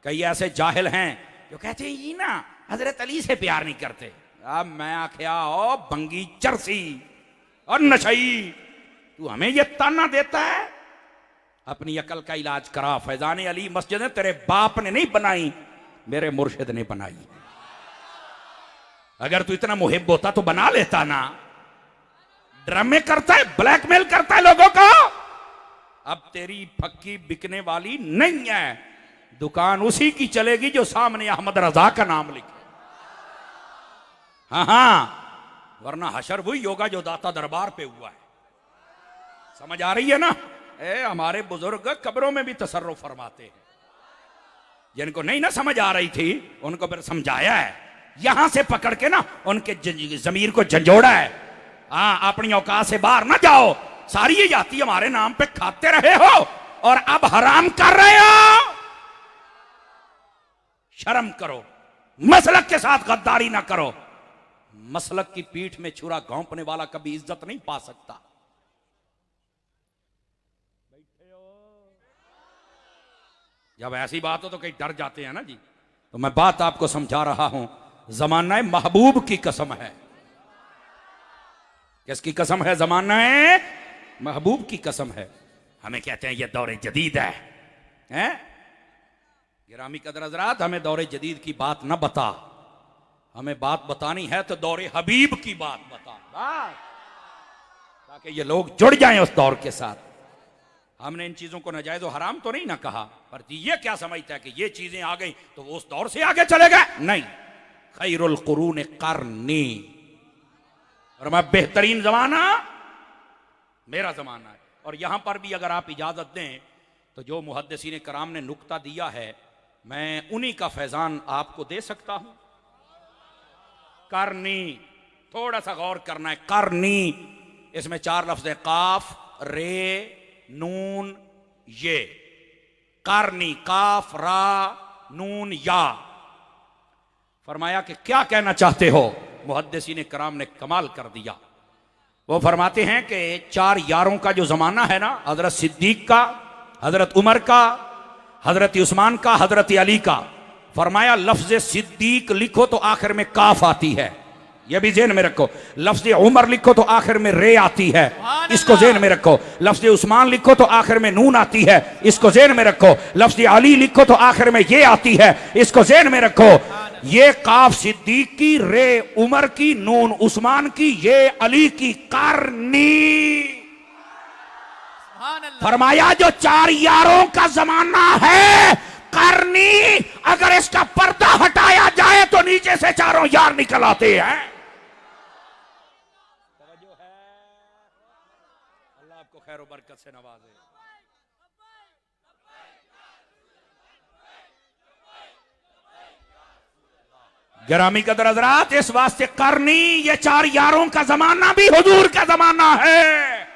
Speaker 1: कई ऐसे जाहिल हैं जो कहते हैं ये ना हजरत अली से प्यार नहीं करते। अब मैं आख्या ओ बंगी चरसी और नशई, तू हमें ये ताना देता है। अपनी अकल का इलाज करा। फैजान अली मस्जिद तेरे बाप ने नहीं बनाई, मेरे मुर्शिद ने बनाई। अगर तू इतना मुहिब होता तो बना लेता ना। ड्रामे करता है, ब्लैकमेल करता है लोगों को। अब तेरी फक्की बिकने वाली नहीं है, दुकान उसी की चलेगी जो सामने अहमद रजा का नाम लिखे। हाँ, वरना हशर वही होगा जो दाता दरबार पे हुआ है। समझ आ रही है ना। हमारे बुजुर्ग कब्रों में भी तसर्रुफ फरमाते हैं। जिनको नहीं ना समझ आ रही थी उनको फिर समझाया है, यहां से पकड़ के ना उनके जमीर को झंझोड़ा है। हाँ, अपनी औकात से बाहर ना जाओ। सारी ये जाति हमारे नाम पे खाते रहे हो और अब हराम कर रहे हो। शर्म करो, मसलक के साथ गद्दारी ना करो। मसलक की पीठ में छुरा घोंपने वाला कभी इज्जत नहीं पा सकता। जब ऐसी बात हो तो कहीं डर जाते हैं ना जी। तो मैं बात आपको समझा रहा हूं, जमाना महबूब की कसम है। किसकी कसम है? जमाना महबूब की कसम है। हमें कहते हैं ये दौरे जदीद है? गिरामी कदर हज़रात, हमें दौरे जदीद की बात न बता, हमें बात बतानी है तो दौरे हबीब की बात बता, ताकि ये लोग जुड़ जाएं उस दौर के साथ। हमने इन चीजों को नाजायज और हराम तो नहीं ना कहा, पर ये क्या समझता है कि ये चीजें आ गई तो वो उस दौर से आगे चले गए? नहीं। खैरुल कुरून कर्नी, और मैं बेहतरीन जमाना मेरा जमाना है। और यहां पर भी अगर आप इजाजत दें तो जो मुहद्दिसीन कराम ने नुक्ता दिया है, मैं उन्हीं का फैजान आपको दे सकता हूं। करनी, थोड़ा सा गौर करना है। करनी, इसमें 4 लफ्ज है, काफ, रे, नून, ये। करनी, काफ, रा, नून, या। फरमाया कि क्या कहना चाहते हो? मुहद्दिसीन कराम ने कमाल कर दिया। वो फरमाते हैं कि 4 यारों का जो जमाना है ना, हजरत सिद्दीक का, हजरत उमर का, हजरत उस्मान का, हजरत अली का। फरमाया लफ्ज सिद्दीक लिखो तो आखिर में काफ आती है, यह भी ज़हन में रखो। लफ्ज उमर लिखो तो आखिर में रे आती है, इसको ज़हन में रखो। लफ्ज उस्मान लिखो तो आखिर में नून आती है, इसको ज़हन में रखो। लफ्ज अली लिखो तो आखिर में ये आती है, इसको ज़हन में रखो। ये काफ सिद्दीक की, रे उमर की, नून उस्मान की, ये अली की। करनी, फरमाया जो 4 यारों का जमाना है, करनी, अगर इसका पर्दा हटाया जाए तो नीचे से 4 यार निकल आते हैं। अल्लाह आपको खैर बरकत से नवाजे। गिरामी कदर हज़रात, इस वास्ते करनी, ये 4 यारों का जमाना भी हुजूर का जमाना है।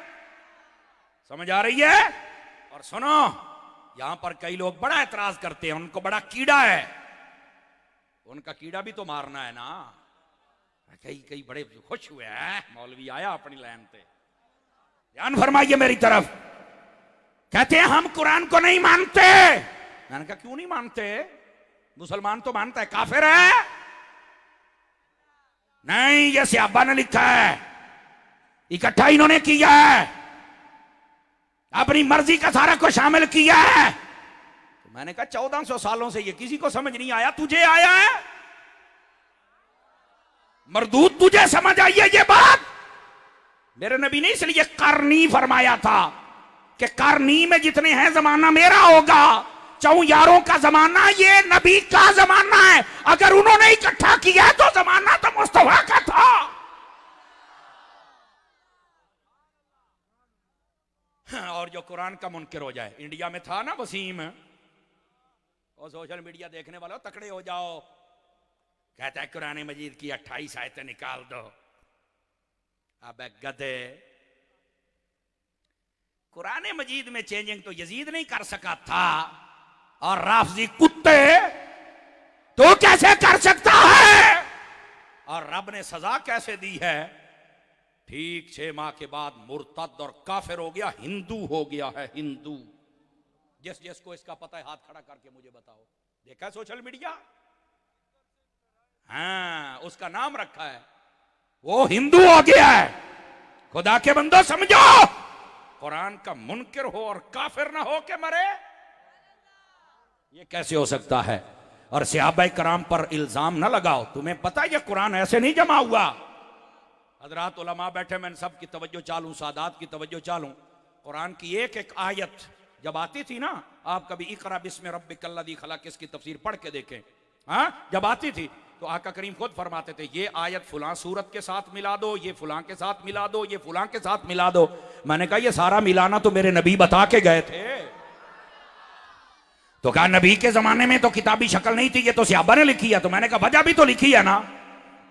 Speaker 1: समझ आ रही है? और सुनो, यहां पर कई लोग बड़ा एतराज करते हैं, उनको बड़ा कीड़ा है। उनका कीड़ा भी तो मारना है ना। कई बड़े खुश हुए हैं, मौलवी आया अपनी लाइन पे। ध्यान फरमाइए मेरी तरफ। कहते हैं हम कुरान को नहीं मानते। मैंने कहा क्यों नहीं मानते? मुसलमान तो मानता है, काफिर है? नहीं, ये सहाबा ने लिखा है, इकट्ठा इन्होंने किया है, अपनी मर्जी का सारा को शामिल किया है। तो मैंने कहा 1400 सालों से ये किसी को समझ नहीं आया, तुझे आया है? मरदूद तुझे समझ आई है ये बात? मेरे नबी ने इसलिए करनी फरमाया था कि करनी में जितने हैं जमाना मेरा होगा, चौयारों का जमाना, ये नबी का जमाना है। अगर उन्होंने इकट्ठा किया तो जमाना तो मुस्तफा का था। और जो कुरान का मुनकिर हो जाए, इंडिया में था ना वसीम, और सोशल मीडिया देखने वालों तकड़े हो जाओ, कहता है कुरान मजीद की 28 आयतें निकाल दो। अब गधे, कुरान मजीद में चेंजिंग तो यजीद नहीं कर सका था, और राफजी कुत्ते तो कैसे कर सकता है? और रब ने सजा कैसे दी है? ठीक 6 माह के बाद मुर्तद और काफिर हो गया, हिंदू हो गया है, हिंदू। जिस जिसको इसका पता है हाथ खड़ा करके मुझे बताओ, देखा सोशल मीडिया? हाँ, उसका नाम रखा है, वो हिंदू हो गया है। खुदा के बंदो समझो, कुरान का मुनकिर हो और काफिर ना हो के मरे, ये कैसे हो सकता है? और सहाबा कराम पर इल्जाम ना लगाओ। तुम्हें पता है ये कुरान ऐसे नहीं जमा हुआ। हजरात उलमा बैठे, मैं सब की तवज्जो चालूं, सादात की तवज्जो चालूं। कुरान की एक एक आयत जब आती थी ना, आप कभी इकरा बिस्मि रब्बिकल्लज़ी खलक़ इसकी तफसीर पढ़ के देखें। हाँ, जब आती थी तो आका करीम खुद फरमाते थे, ये आयत फुलां सूरत के साथ मिला दो, ये फुलां के साथ मिला दो, ये फुलां के साथ मिला दो। मैंने कहा ये सारा मिलाना तो मेरे नबी बता के गए थे। तो कहा नबी के जमाने में तो किताबी शक्ल नहीं थी, ये तो सहाबा ने लिखी है। तो मैंने कहा वजह भी तो लिखी है ना।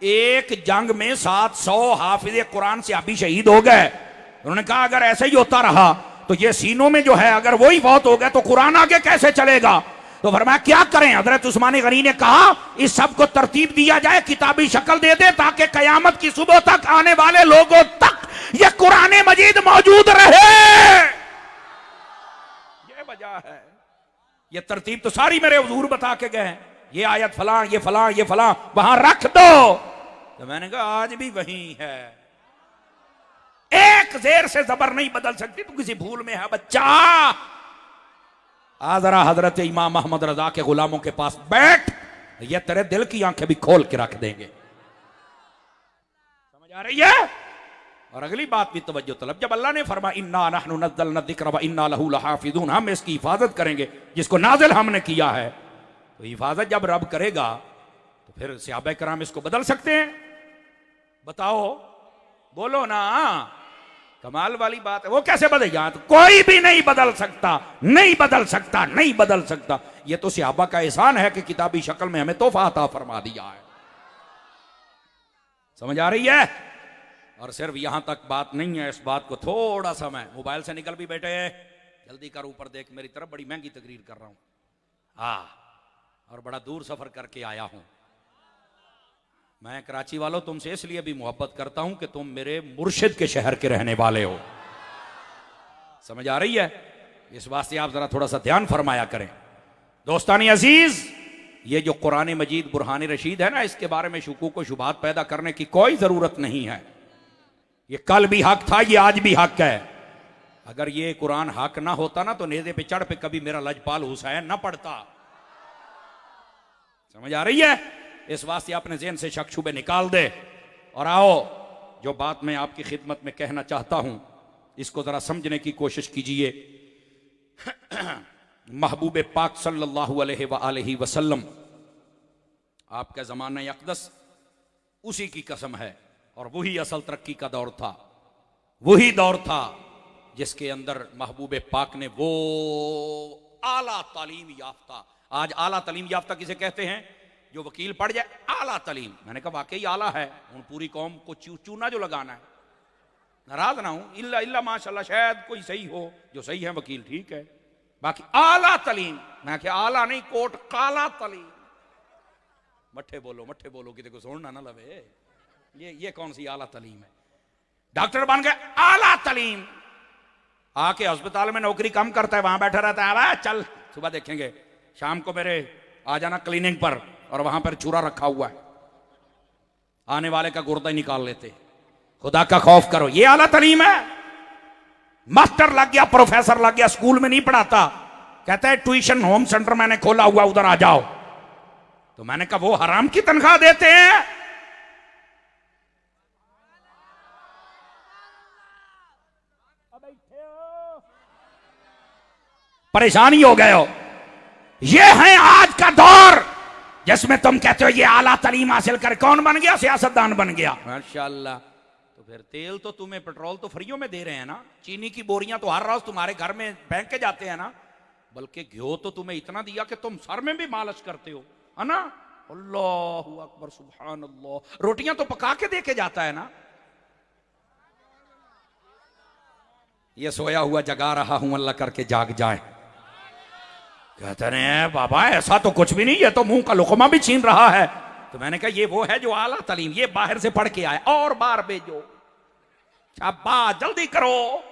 Speaker 1: एक जंग में 700 हाफिज कुरान सहाबी शहीद हो गए। उन्होंने कहा अगर ऐसे ही होता रहा तो ये सीनों में जो है अगर वही बहुत हो गए तो कुरान आगे कैसे चलेगा? तो फरमाया क्या करें? हजरत उस्मान गनी ने कहा इस सब को तरतीब दिया जाए, किताबी शक्ल दे दे, ताकि कयामत की सुबह तक आने वाले लोगों तक ये कुरान मजीद मौजूद रहे। ये वजह है। ये तरतीब तो सारी मेरे हुजूर बता के गए हैं, ये आयत फलां, ये फलां, ये फलां वहां रख दो। तो मैंने कहा आज भी वही है, एक जेर से जबर नहीं बदल सकती। तू किसी भूल में है बच्चा। आ जरा हजरत इमाम अहमद रजा के गुलामों के पास बैठ, ये तेरे दिल की आंखें भी खोल के रख देंगे। समझ आ रही है? और अगली बात भी तवज्जो तलब, जब अल्लाह ने फरमाया इन्ना नहनु नज़्ज़लना ज़िक्र व इन्ना लहू लहाफ़िज़ून, हम इसकी हिफाजत करेंगे जिसको नाज़िल हमने किया है। तो हिफाजत जब रब करेगा तो फिर सहाबा कराम इसको बदल सकते हैं? बताओ, बोलो ना। कमाल वाली बात है। वो कैसे बदलेगा? तो कोई भी नहीं बदल सकता, नहीं बदल सकता, नहीं बदल सकता। ये तो सहाबा का एहसान है कि किताबी शक्ल में हमें तोहफा अता फरमा दिया है। समझ आ रही है? और सिर्फ यहां तक बात नहीं है, इस बात को थोड़ा सा मैं मोबाइल से निकल भी बैठे, जल्दी कर ऊपर देख मेरी तरफ, बड़ी महंगी तकरीर कर रहा हूं। और बड़ा दूर सफर करके आया हूं। मैं कराची वालों तुमसे इसलिए भी मोहब्बत करता हूं कि तुम मेरे मुर्शिद के शहर के रहने वाले हो। समझ आ रही है? इस वास्ते आप जरा थोड़ा सा ध्यान फरमाया करें। दोस्तानी अजीज, ये जो कुरान मजीद बुरहान रशीद है ना, इसके बारे में शुकूक व शुबात पैदा करने की कोई जरूरत नहीं है। ये कल भी हक था, ये आज भी हक है। अगर ये कुरान हक ना होता ना तो नेज़े पे चढ़ पे कभी मेरा लजपाल हुसैन ना पढ़ता। समझ आ रही है? इस वास्ते अपने ज़हन से शक शुबे निकाल दे। और आओ, जो बात मैं आपकी खिदमत में कहना चाहता हूं इसको जरा समझने की कोशिश कीजिए। महबूब पाक सल्लल्लाहु अलैहि वसल्लम, आपका ज़माना अक़दस उसी की कसम है, और वही असल तरक्की का दौर था। वही दौर था जिसके अंदर महबूब पाक ने वो आला तालीम याफ्ता, आज आला तालीम याफ्ता किसे कहते हैं? जो वकील पढ़ जाए आला तालीम। मैंने कहा वाकई आला है। उन पूरी कौम को चूना जो लगाना है, नाराज ना हूं, इल्ला इल्ला माशाल्लाह, शायद कोई सही हो, जो सही है वकील ठीक है, बाकी आला तालीम। मैं क्या आला नहीं, कोट काला तालीम। मठे बोलो कि देखो सोना ना लवे। ये कौन सी आला तालीम है? डॉक्टर बन गए आला तालीम, आके अस्पताल में नौकरी कम करता है, वहां बैठा रहता है, चल सुबह देखेंगे, शाम को मेरे आ जाना क्लिनिक पर, और वहां पर चूरा रखा हुआ है, आने वाले का गुर्दा ही निकाल लेते। खुदा का खौफ करो, ये आला तालीम है। मास्टर लग गया, प्रोफेसर लग गया, स्कूल में नहीं पढ़ाता, कहता है ट्यूशन होम सेंटर मैंने खोला हुआ, उधर आ जाओ। तो मैंने कहा वो हराम की तनख्वाह देते हैं। परेशानी हो गए हो। ये है आज का दौर जिसमें तुम कहते हो ये आला तालीम हासिल कर कौन बन गया? सियासतदान बन गया। माशाअल्लाह। तो फिर तेल तो तुम्हें, पेट्रोल तो फ्रीयों में दे रहे हैं ना, चीनी की बोरियां तो हर रोज तुम्हारे घर में फेंक के जाते हैं ना, बल्कि घ्यो तो तुम्हें इतना दिया कि तुम सर में भी मालिश करते हो, है ना? अल्लाहु अकबर, सुभान अल्लाह। रोटियां तो पका के दे के जाता है ना। ये सोया हुआ जगा रहा हूं, अल्लाह करके जाग जाए। कहते हैं बाबा ऐसा तो कुछ भी नहीं, ये तो मुंह का लुकमा भी छीन रहा है। तो मैंने कहा ये वो है जो आला तालीम, ये बाहर से पढ़ के आए, और बार भेजो, शाबाश, जल्दी करो,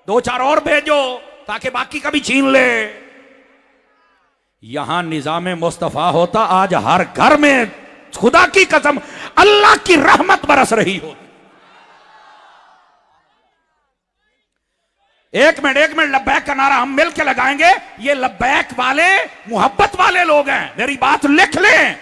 Speaker 1: 2-4 और भेजो ताकि बाकी का भी छीन ले। यहां निजाम मुस्तफा होता, आज हर घर में खुदा की कसम अल्लाह की रहमत बरस रही होती। एक मिनट लब्बैक का नारा हम मिल के लगाएंगे। ये लब्बैक वाले मोहब्बत वाले लोग हैं, मेरी बात लिख लें।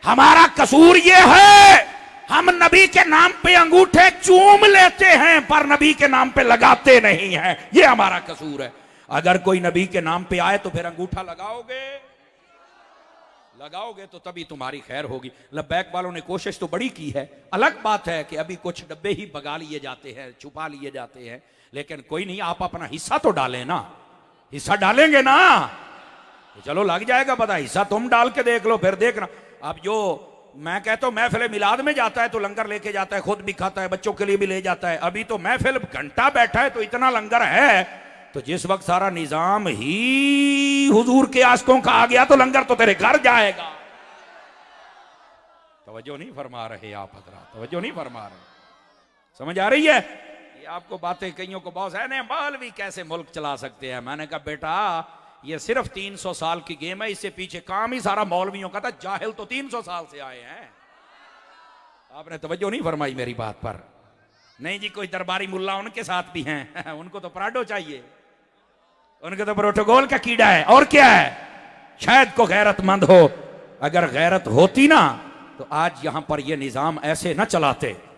Speaker 1: हमारा कसूर ये है हम नबी के नाम पे अंगूठे चूम लेते हैं पर नबी के नाम पे लगाते नहीं हैं, ये हमारा कसूर है। अगर कोई नबी के नाम पे आए तो फिर अंगूठा लगाओगे तो तभी तुम्हारी खैर होगी। लब्बैक वालों ने कोशिश तो बड़ी की है, अलग बात है कि अभी कुछ डब्बे ही भगा लिए जाते हैं, छुपा लिए जाते हैं, लेकिन कोई नहीं, आप अपना हिस्सा तो डालें ना। हिस्सा डालेंगे ना तो चलो लग जाएगा पता। हिस्सा तुम डाल के देख लो, फिर देखना। अब जो मैं कहता हूं महफिल मिलाद में जाता है तो लंगर लेके जाता है, खुद भी खाता है, बच्चों के लिए भी ले जाता है। अभी तो महफिल घंटा बैठा है तो इतना लंगर है, तो जिस वक्त सारा निजाम ही हुजूर के आशिकों का आ गया तो लंगर तो तेरे घर जाएगा। तवज्जो नहीं फरमा रहे आप हजरात, तवज्जो नहीं फरमा रहे। समझ आ रही है? ये आपको बातें कईयों को बहुत है, मौलवी कैसे मुल्क चला सकते हैं। मैंने कहा बेटा ये सिर्फ 300 साल की गेम है, इससे पीछे काम ही सारा मौलवियों का था। जाहिल तो 300 साल से आए हैं। आपने तवज्जो नहीं फरमाई मेरी बात पर। नहीं जी, कोई दरबारी मुल्ला उनके साथ भी हैं उनको तो पराठो चाहिए, उनके तो प्रोटोकॉल का कीड़ा है। और क्या है? शायद को गैरतमंद हो, अगर गैरत होती ना तो आज यहां पर यह निजाम ऐसे ना चलाते।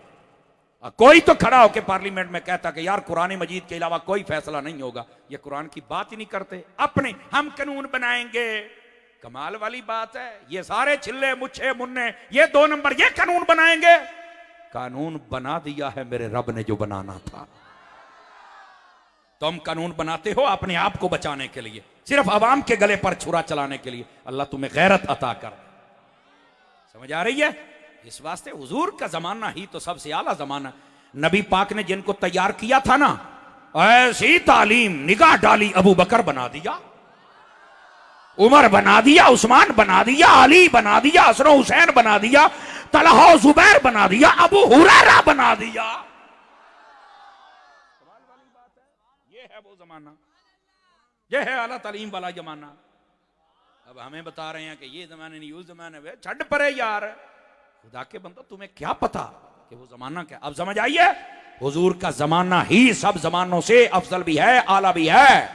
Speaker 1: कोई तो खड़ा होकर पार्लियामेंट में कहता कि यार कुरान मजीद के अलावा कोई फैसला नहीं होगा। ये कुरान की बात ही नहीं करते, अपने हम कानून बनाएंगे। कमाल वाली बात है। ये सारे छिल्ले मुच्छे मुन्ने ये 2 नंबर ये कानून बनाएंगे। कानून बना दिया है मेरे रब ने जो बनाना था। तुम कानून बनाते हो अपने आप को बचाने के लिए, सिर्फ अवाम के गले पर छुरा चलाने के लिए। अल्लाह तुम्हें गैरत अता कर। समझ आ रही है? इस वास्ते हुजूर का जमाना ही तो सबसे आला जमाना। नबी पाक ने जिनको तैयार किया था ना, ऐसी तालीम, निगाह डाली, अबू बकर बना दिया, उमर बना दिया, उस्मान बना दिया, अली बना दिया, हसन हुसैन बना दिया, तलहा जुबैर बना दिया, अबू हुरैरा बना दिया। ये है वो जमाना, ये है आला तालीम वाला जमाना। अब हमें बता रहे हैं कि ये जमाने नहीं, उस जमाने में छड़ परे यार। खुदा के बंदो तुम्हें क्या पता कि वो जमाना क्या। अब समझ आइए, हुजूर का जमाना ही सब जमानों से अफजल भी है, आला भी है।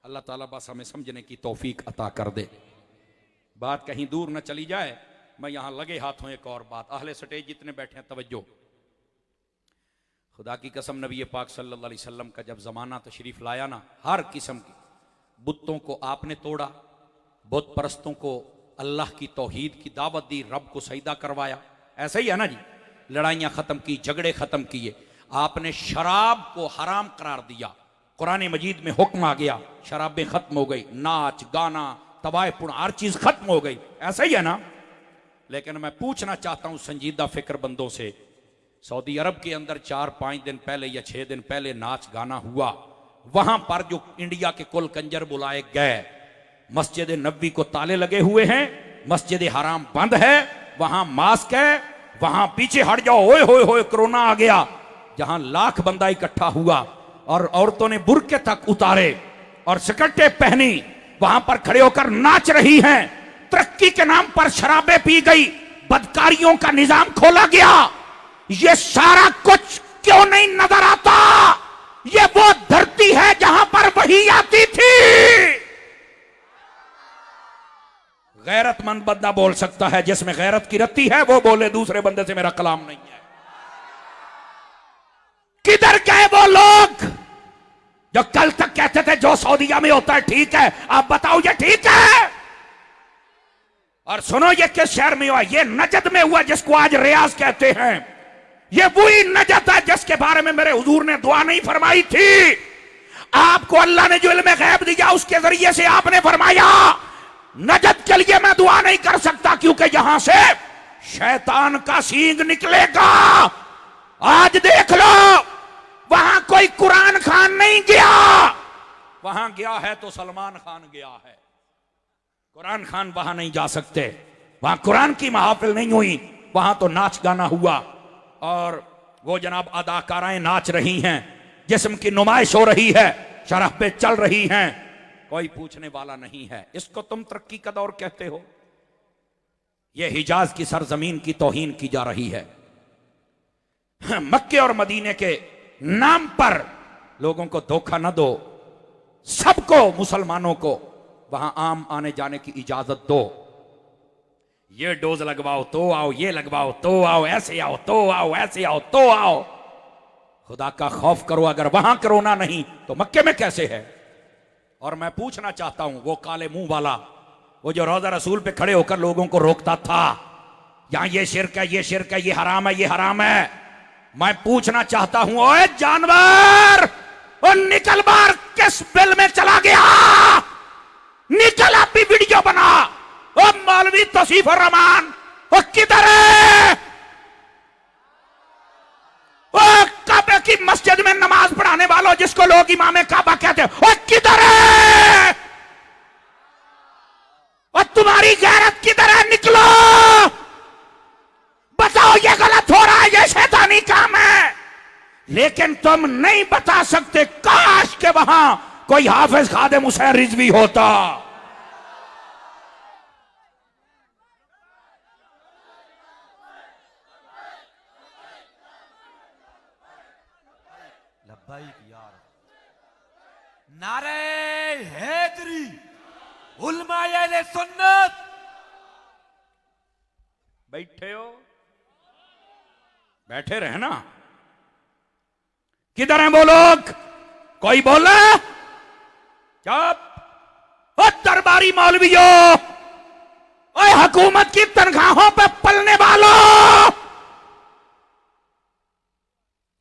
Speaker 1: अल्लाह ताला बस हमें समझने की तौफीक अता कर दे। बात कहीं दूर न चली जाए। मैं यहां लगे हाथों एक और बात, अहले स्टेज जितने बैठे हैं तवज्जो। खुदा की कसम, नबी पाक सल्लल्लाहु अलैहि वसल्लम का जब जमाना तशरीफ लाया ना, हर किस्म की बुतों को आपने तोड़ा, बुत परस्तों को अल्लाह की तौहीद की दावत दी, रब को सजदा करवाया। ऐसा ही है ना जी? लड़ाइयां खत्म की, झगड़े खत्म किए। आपने शराब को हराम करार दिया। कुरान मजीद में हुक्म आ गया, शराबें खत्म हो गई, नाच गाना तवायपुण हर चीज खत्म हो गई। ऐसा ही है ना? लेकिन मैं पूछना चाहता हूं संजीदा फिक्र बंदों से, सऊदी अरब के अंदर 4-5 दिन पहले या 6 दिन पहले नाच गाना हुआ, वहां पर जो इंडिया के कुल कंजर बुलाए गए, मस्जिद नबी को ताले लगे हुए हैं, मस्जिद हराम बंद है, वहां मास्क है, वहां पीछे हट जाओ, ओए होए होए कोरोना आ गया। जहां लाख बंदा इकट्ठा हुआ और औरतों ने बुर्के तक उतारे और स्कर्टें पहनी, वहां पर खड़े होकर नाच रही हैं। तरक्की के नाम पर शराबें पी गई, बदकारियों का निजाम खोला गया। ये सारा कुछ क्यों नहीं नजर आता? ये वो धरती है जहां पर वही आती थी। गैरतमंद बंदा बोल सकता है, जिसमें गैरत की रत्ती है वो बोले, दूसरे बंदे से मेरा कलाम नहीं है। किधर गए वो लोग जो कल तक कहते थे जो सऊदीया में होता है ठीक है, आप बताओ ये ठीक है? और सुनो ये किस शहर में हुआ? ये नजद में हुआ जिसको आज रियाज कहते हैं। ये वही नजद है जिसके बारे में मेरे हुजूर ने दुआ नहीं फरमाई थी। आपको अल्लाह ने जो इल्म गैब दिया उसके जरिए से आपने फरमाया नजद के लिए मैं दुआ नहीं कर सकता क्योंकि यहां से शैतान का सींग निकलेगा। आज देख लो वहां कोई कुरान खान नहीं गया, वहां गया है तो सलमान खान गया है। कुरान खान वहां नहीं जा सकते, वहां कुरान की महफिल नहीं हुई, वहां तो नाच गाना हुआ और वो जनाब अदाकाराएं नाच रही हैं, जिस्म की नुमाइश हो रही है, शराबें चल रही हैं, कोई पूछने वाला नहीं है। इसको तुम तरक्की का दौर कहते हो? यह हिजाज की सरजमीन की तौहीन की जा रही है। मक्के और मदीने के नाम पर लोगों को धोखा न दो, सबको मुसलमानों को वहां आम आने जाने की इजाजत दो। ये डोज लगवाओ तो आओ, ये लगवाओ तो आओ, ऐसे आओ तो आओ, ऐसे आओ तो आओ। खुदा का खौफ करो, अगर वहां कोरोना नहीं तो मक्के में कैसे है? और मैं पूछना चाहता हूं वो काले मुंह वाला, वो जो रोजा रसूल पे खड़े होकर लोगों को रोकता था यहां ये शिर्क है, ये शिर्क है, ये हराम है, ये हराम है, मैं पूछना चाहता हूं ओए जानवर, ओ निकल बाहर, किस बिल में चला गया? निकल, आप भी वीडियो बना। ओ मौलवी तौसीफ और रहमान, ओ किधर है? ओ काबे की मस्जिद में नमाज पढ़ाने वालों जिसको लोग इमामे काबा कहते हैं, ओ किधर है? और तुम्हारी गैरत किधर है? निकलो, बताओ ये गलत हो रहा है, ये शैतानी काम है, लेकिन तुम नहीं बता सकते। काश के वहां कोई हाफिज खादिम हुसैन रिजवी होता।
Speaker 2: नारे हैदरी उलमाए अहले सुन्नत।
Speaker 1: बैठे हो, बैठे रहे ना। किधर हैं वो लोग? कोई बोला? चुप। ओ दरबारी मौलवियों, ओए हुकूमत की तनख्वाहों पे पलने वालों,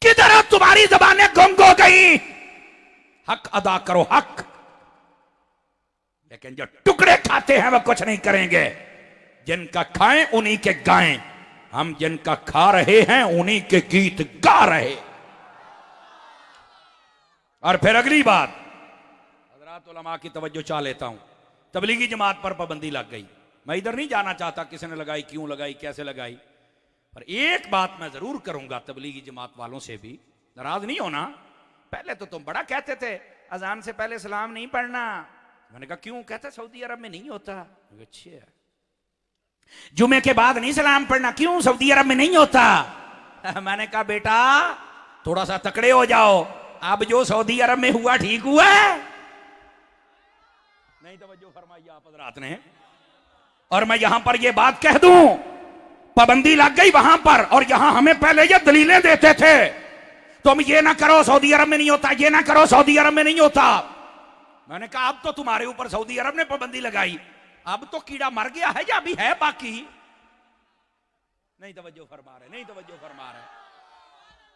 Speaker 1: किधर हो? तुम्हारी जबानें गुम हो गई। हक अदा करो, हक। लेकिन जो टुकड़े खाते हैं वो कुछ नहीं करेंगे। जिनका खाएं उन्हीं के गाएं, हम जिनका खा रहे हैं उन्हीं के गीत गा रहे। और फिर अगली बात, हजरात उलमा की तवज्जो चाह लेता हूं। तबलीगी जमात पर पाबंदी लग गई। मैं इधर नहीं जाना चाहता किसी ने लगाई, क्यों लगाई, कैसे लगाई, पर एक बात मैं जरूर करूंगा तबलीगी जमात वालों से भी, नाराज नहीं होना। पहले तो तुम बड़ा कहते थे अजान से पहले सलाम नहीं पढ़ना। मैंने कहा क्यों? कहते सऊदी अरब में नहीं होता। अच्छा, जुमे के बाद नहीं सलाम पढ़ना, क्यों? सऊदी अरब में नहीं होता। मैंने कहा बेटा थोड़ा सा तकड़े हो जाओ, अब जो सऊदी अरब में हुआ ठीक हुआ नहीं? तवज्जो फरमाइए आप हज़रात ने। और मैं यहां पर यह बात कह दूं, पाबंदी लग गई वहां पर, और यहां हमें पहले ये दलीलें देते थे तुम ये ना करो सऊदी अरब में नहीं होता, ये ना करो सऊदी अरब में नहीं होता। मैंने कहा अब तो तुम्हारे ऊपर सऊदी अरब ने पाबंदी लगाई, अब तो कीड़ा मर गया है या अभी है बाकी? नहीं तवज्जो फरमा रहे, नहीं तवज्जो फरमा रहे।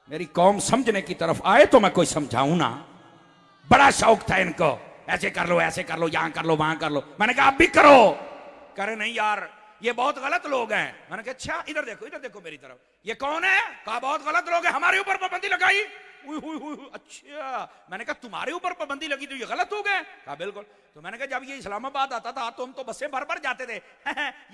Speaker 1: मेरी कौम समझने की तरफ आए तो मैं कोई समझाऊं ना। बड़ा शौक था इनको, ऐसे कर लो, ऐसे कर लो, यहां कर लो, वहां कर लो। मैंने कहा आप भी करो। करे नहीं यार ये बहुत गलत लोग हैं। मैंने कहा अच्छा इधर देखो, इधर देखो मेरी तरफ, ये कौन है? कहा बहुत गलत लोग हैं, हमारे ऊपर पाबंदी लगाई। अच्छा, मैंने कहा तुम्हारे ऊपर पाबंदी लगी तो ये गलत हो गए? कहा बिल्कुल। तो मैंने कहा जब ये इस्लामाबाद आता था तो हम तो बसें भर भर जाते थे,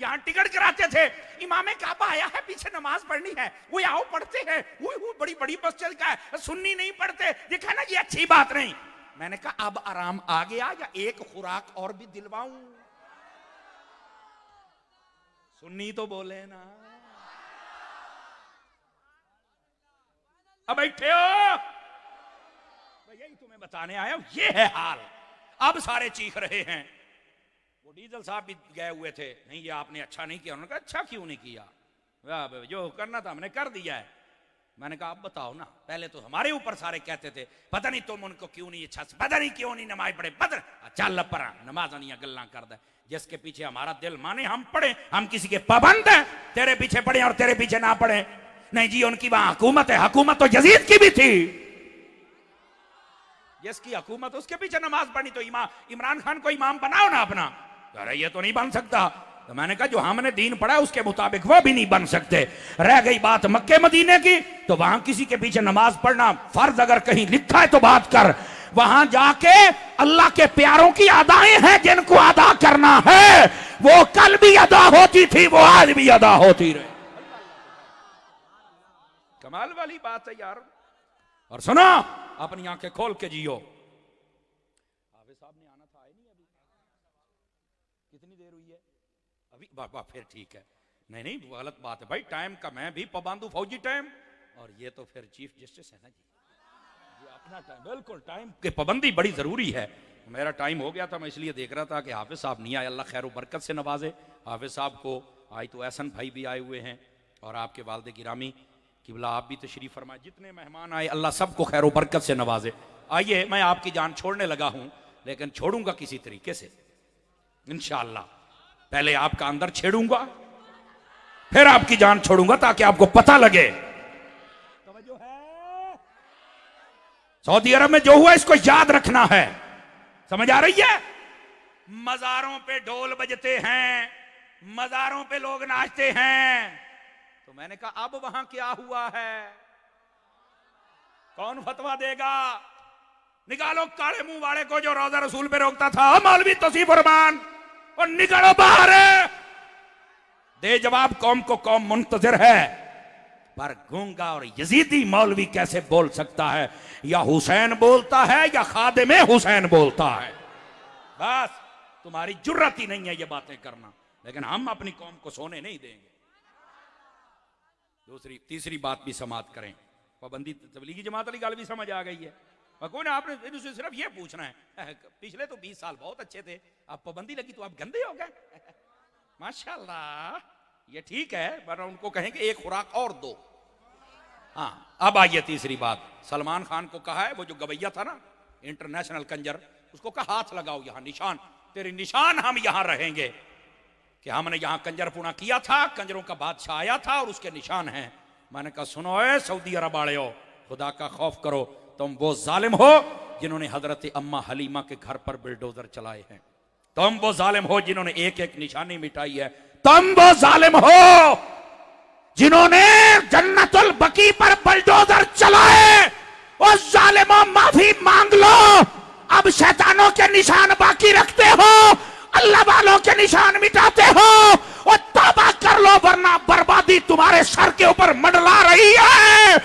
Speaker 1: यहाँ टिकट कराते थे, इमामे काबा आया है, पीछे नमाज पढ़नी है, वो आओ पढ़ते हैं, बड़ी बड़ी मस्जिद का है, सुन्नी नहीं पढ़ते, देखा ना ये अच्छी बात नहीं। मैंने कहा अब आराम आ गया या एक खुराक और भी दिलवाऊं? सुन्नी तो बोले ना। अब बैठे हो, यही तुम्हें बताने आया हूं, ये है हाल। अब सारे चीख रहे हैं। वो डीजल साहब भी गए हुए थे, नहीं ये आपने अच्छा नहीं किया। उन्होंने कहा अच्छा क्यों नहीं किया? जो करना था हमने कर दिया है। मैंने कहा अब बताओ ना, पहले तो हमारे ऊपर सारे कहते थे पता नहीं तुम उनको क्यों नहीं अच्छा, पता नहीं क्यों नहीं नमाज पढ़े, पता चल परा नमाज नहीं गल्ला कर दे, जिसके पीछे हमारा दिल माने हम पढ़े, हम किसी के पाबंद हैं, तेरे पीछे पढ़े और तेरे पीछे ना पढ़े। नहीं जी उनकी वहां हुकूमत है, हुकूमत तो यजीद की भी थी, जिसकी हुकूमत उसके पीछे नमाज पढ़ी, तो इमरान खान को इमाम बनाओ ना अपना। अरे ये तो नहीं बन सकता। तो मैंने कहा जो हमने दीन पढ़ा उसके मुताबिक वो भी नहीं बन सकते। रह गई बात मक्के मदीने की, तो वहां किसी के पीछे नमाज पढ़ना फर्ज अगर कहीं लिखा है तो बात कर, वहां जाके अल्लाह के प्यारों की अदाएं हैं जिनको अदा करना है, वो कल भी अदा होती थी, वो आज भी अदा होती रहे। कमाल वाली बात है यार। और सुनो, अपनी आंखें खोल के जियो। हाफिज साहब ने आना था, आए नहीं अभी, कितनी देर हुई है अभी? बाबा फिर ठीक है। नहीं नहीं गलत बात है भाई, टाइम का मैं भी पाबंद हूं, फौजी टाइम, और ये तो फिर चीफ जस्टिस है ना जी, ये अपना टाइम, बिल्कुल टाइम की पाबंदी बड़ी जरूरी है। मेरा टाइम हो गया था, मैं इसलिए देख रहा था कि हाफिज साहब नहीं आए, अल्लाह खैर बरकत से नवाजे हाफिज साहब को। आज तो एहसन भाई भी आए हुए हैं और आपके वालिद गिरामी किबला आप भी तशरीफ फरमाए, जितने मेहमान आए अल्लाह सबको खैर बरकत से नवाजे। आइए, मैं आपकी जान छोड़ने लगा हूं, लेकिन छोड़ूंगा किसी तरीके से इंशाअल्लाह। पहले आपका अंदर छेड़ूंगा, फिर आपकी जान छोड़ूंगा, ताकि आपको पता लगे। तवज्जो है, सऊदी अरब में जो हुआ इसको याद रखना है, समझ आ रही है? मजारों पे ढोल बजते हैं, मजारों पे लोग नाचते हैं, तो मैंने कहा अब वहां क्या हुआ है, कौन फतवा देगा? निकालो काले मुंह वाले को जो रोजा रसूल पे रोकता था, मौलवी तौसीफ रहमान, और निकालो बाहर। दे जवाब, कौम को कौम मुंतजिर है। पर गूंगा और यजीदी मौलवी कैसे बोल सकता है? या हुसैन बोलता है या खादिमे हुसैन बोलता है। बस तुम्हारी जुर्रत ही नहीं है ये बातें करना, लेकिन हम अपनी कौम को सोने नहीं देंगे। तीसरी बात भी समाप्त करें, पाबंदी तबलीगी जमात वाली गल भी समझ आ गई है। कोई ना, आपने सिर्फ ये पूछना है, पिछले तो 20 साल बहुत अच्छे थे, अब पाबंदी लगी तो आप गंदे हो गए। माशाल्लाह, ये ठीक है, पर उनको कहेंगे एक खुराक और दो। हाँ, अब आइए तीसरी बात। सलमान खान को कहा है, वो जो गवैया था ना, इंटरनेशनल कंजर, उसको कहा हाथ लगाओ यहां, निशान तेरे निशान हम यहां रहेंगे कि हमने यहां कंजरपुना किया था, कंजरों का बादशाह आया था और उसके निशान हैं। मैंने कहा सुनो ए सऊदी अरब वालेओ, खुदा का खौफ करो, तुम वो जालिम हो जिन्होंने हजरत अम्मा हलीमा के घर पर बिल्डोजर चलाए हैं, तुम वो जालिम हो जिन्होंने एक एक निशानी मिटाई है, तुम वो जालिम हो जिन्होंने जन्नतुल बकी पर बुलडोजर चलाए। उस जालिमों, माफी मांग लो, अब शैतानों के निशान बाकी रखते हो, अल्लाह वालों के निशान मिटाते हो, और तौबा कर लो, वरना बर्बादी तुम्हारे सर के ऊपर मंडला रही है।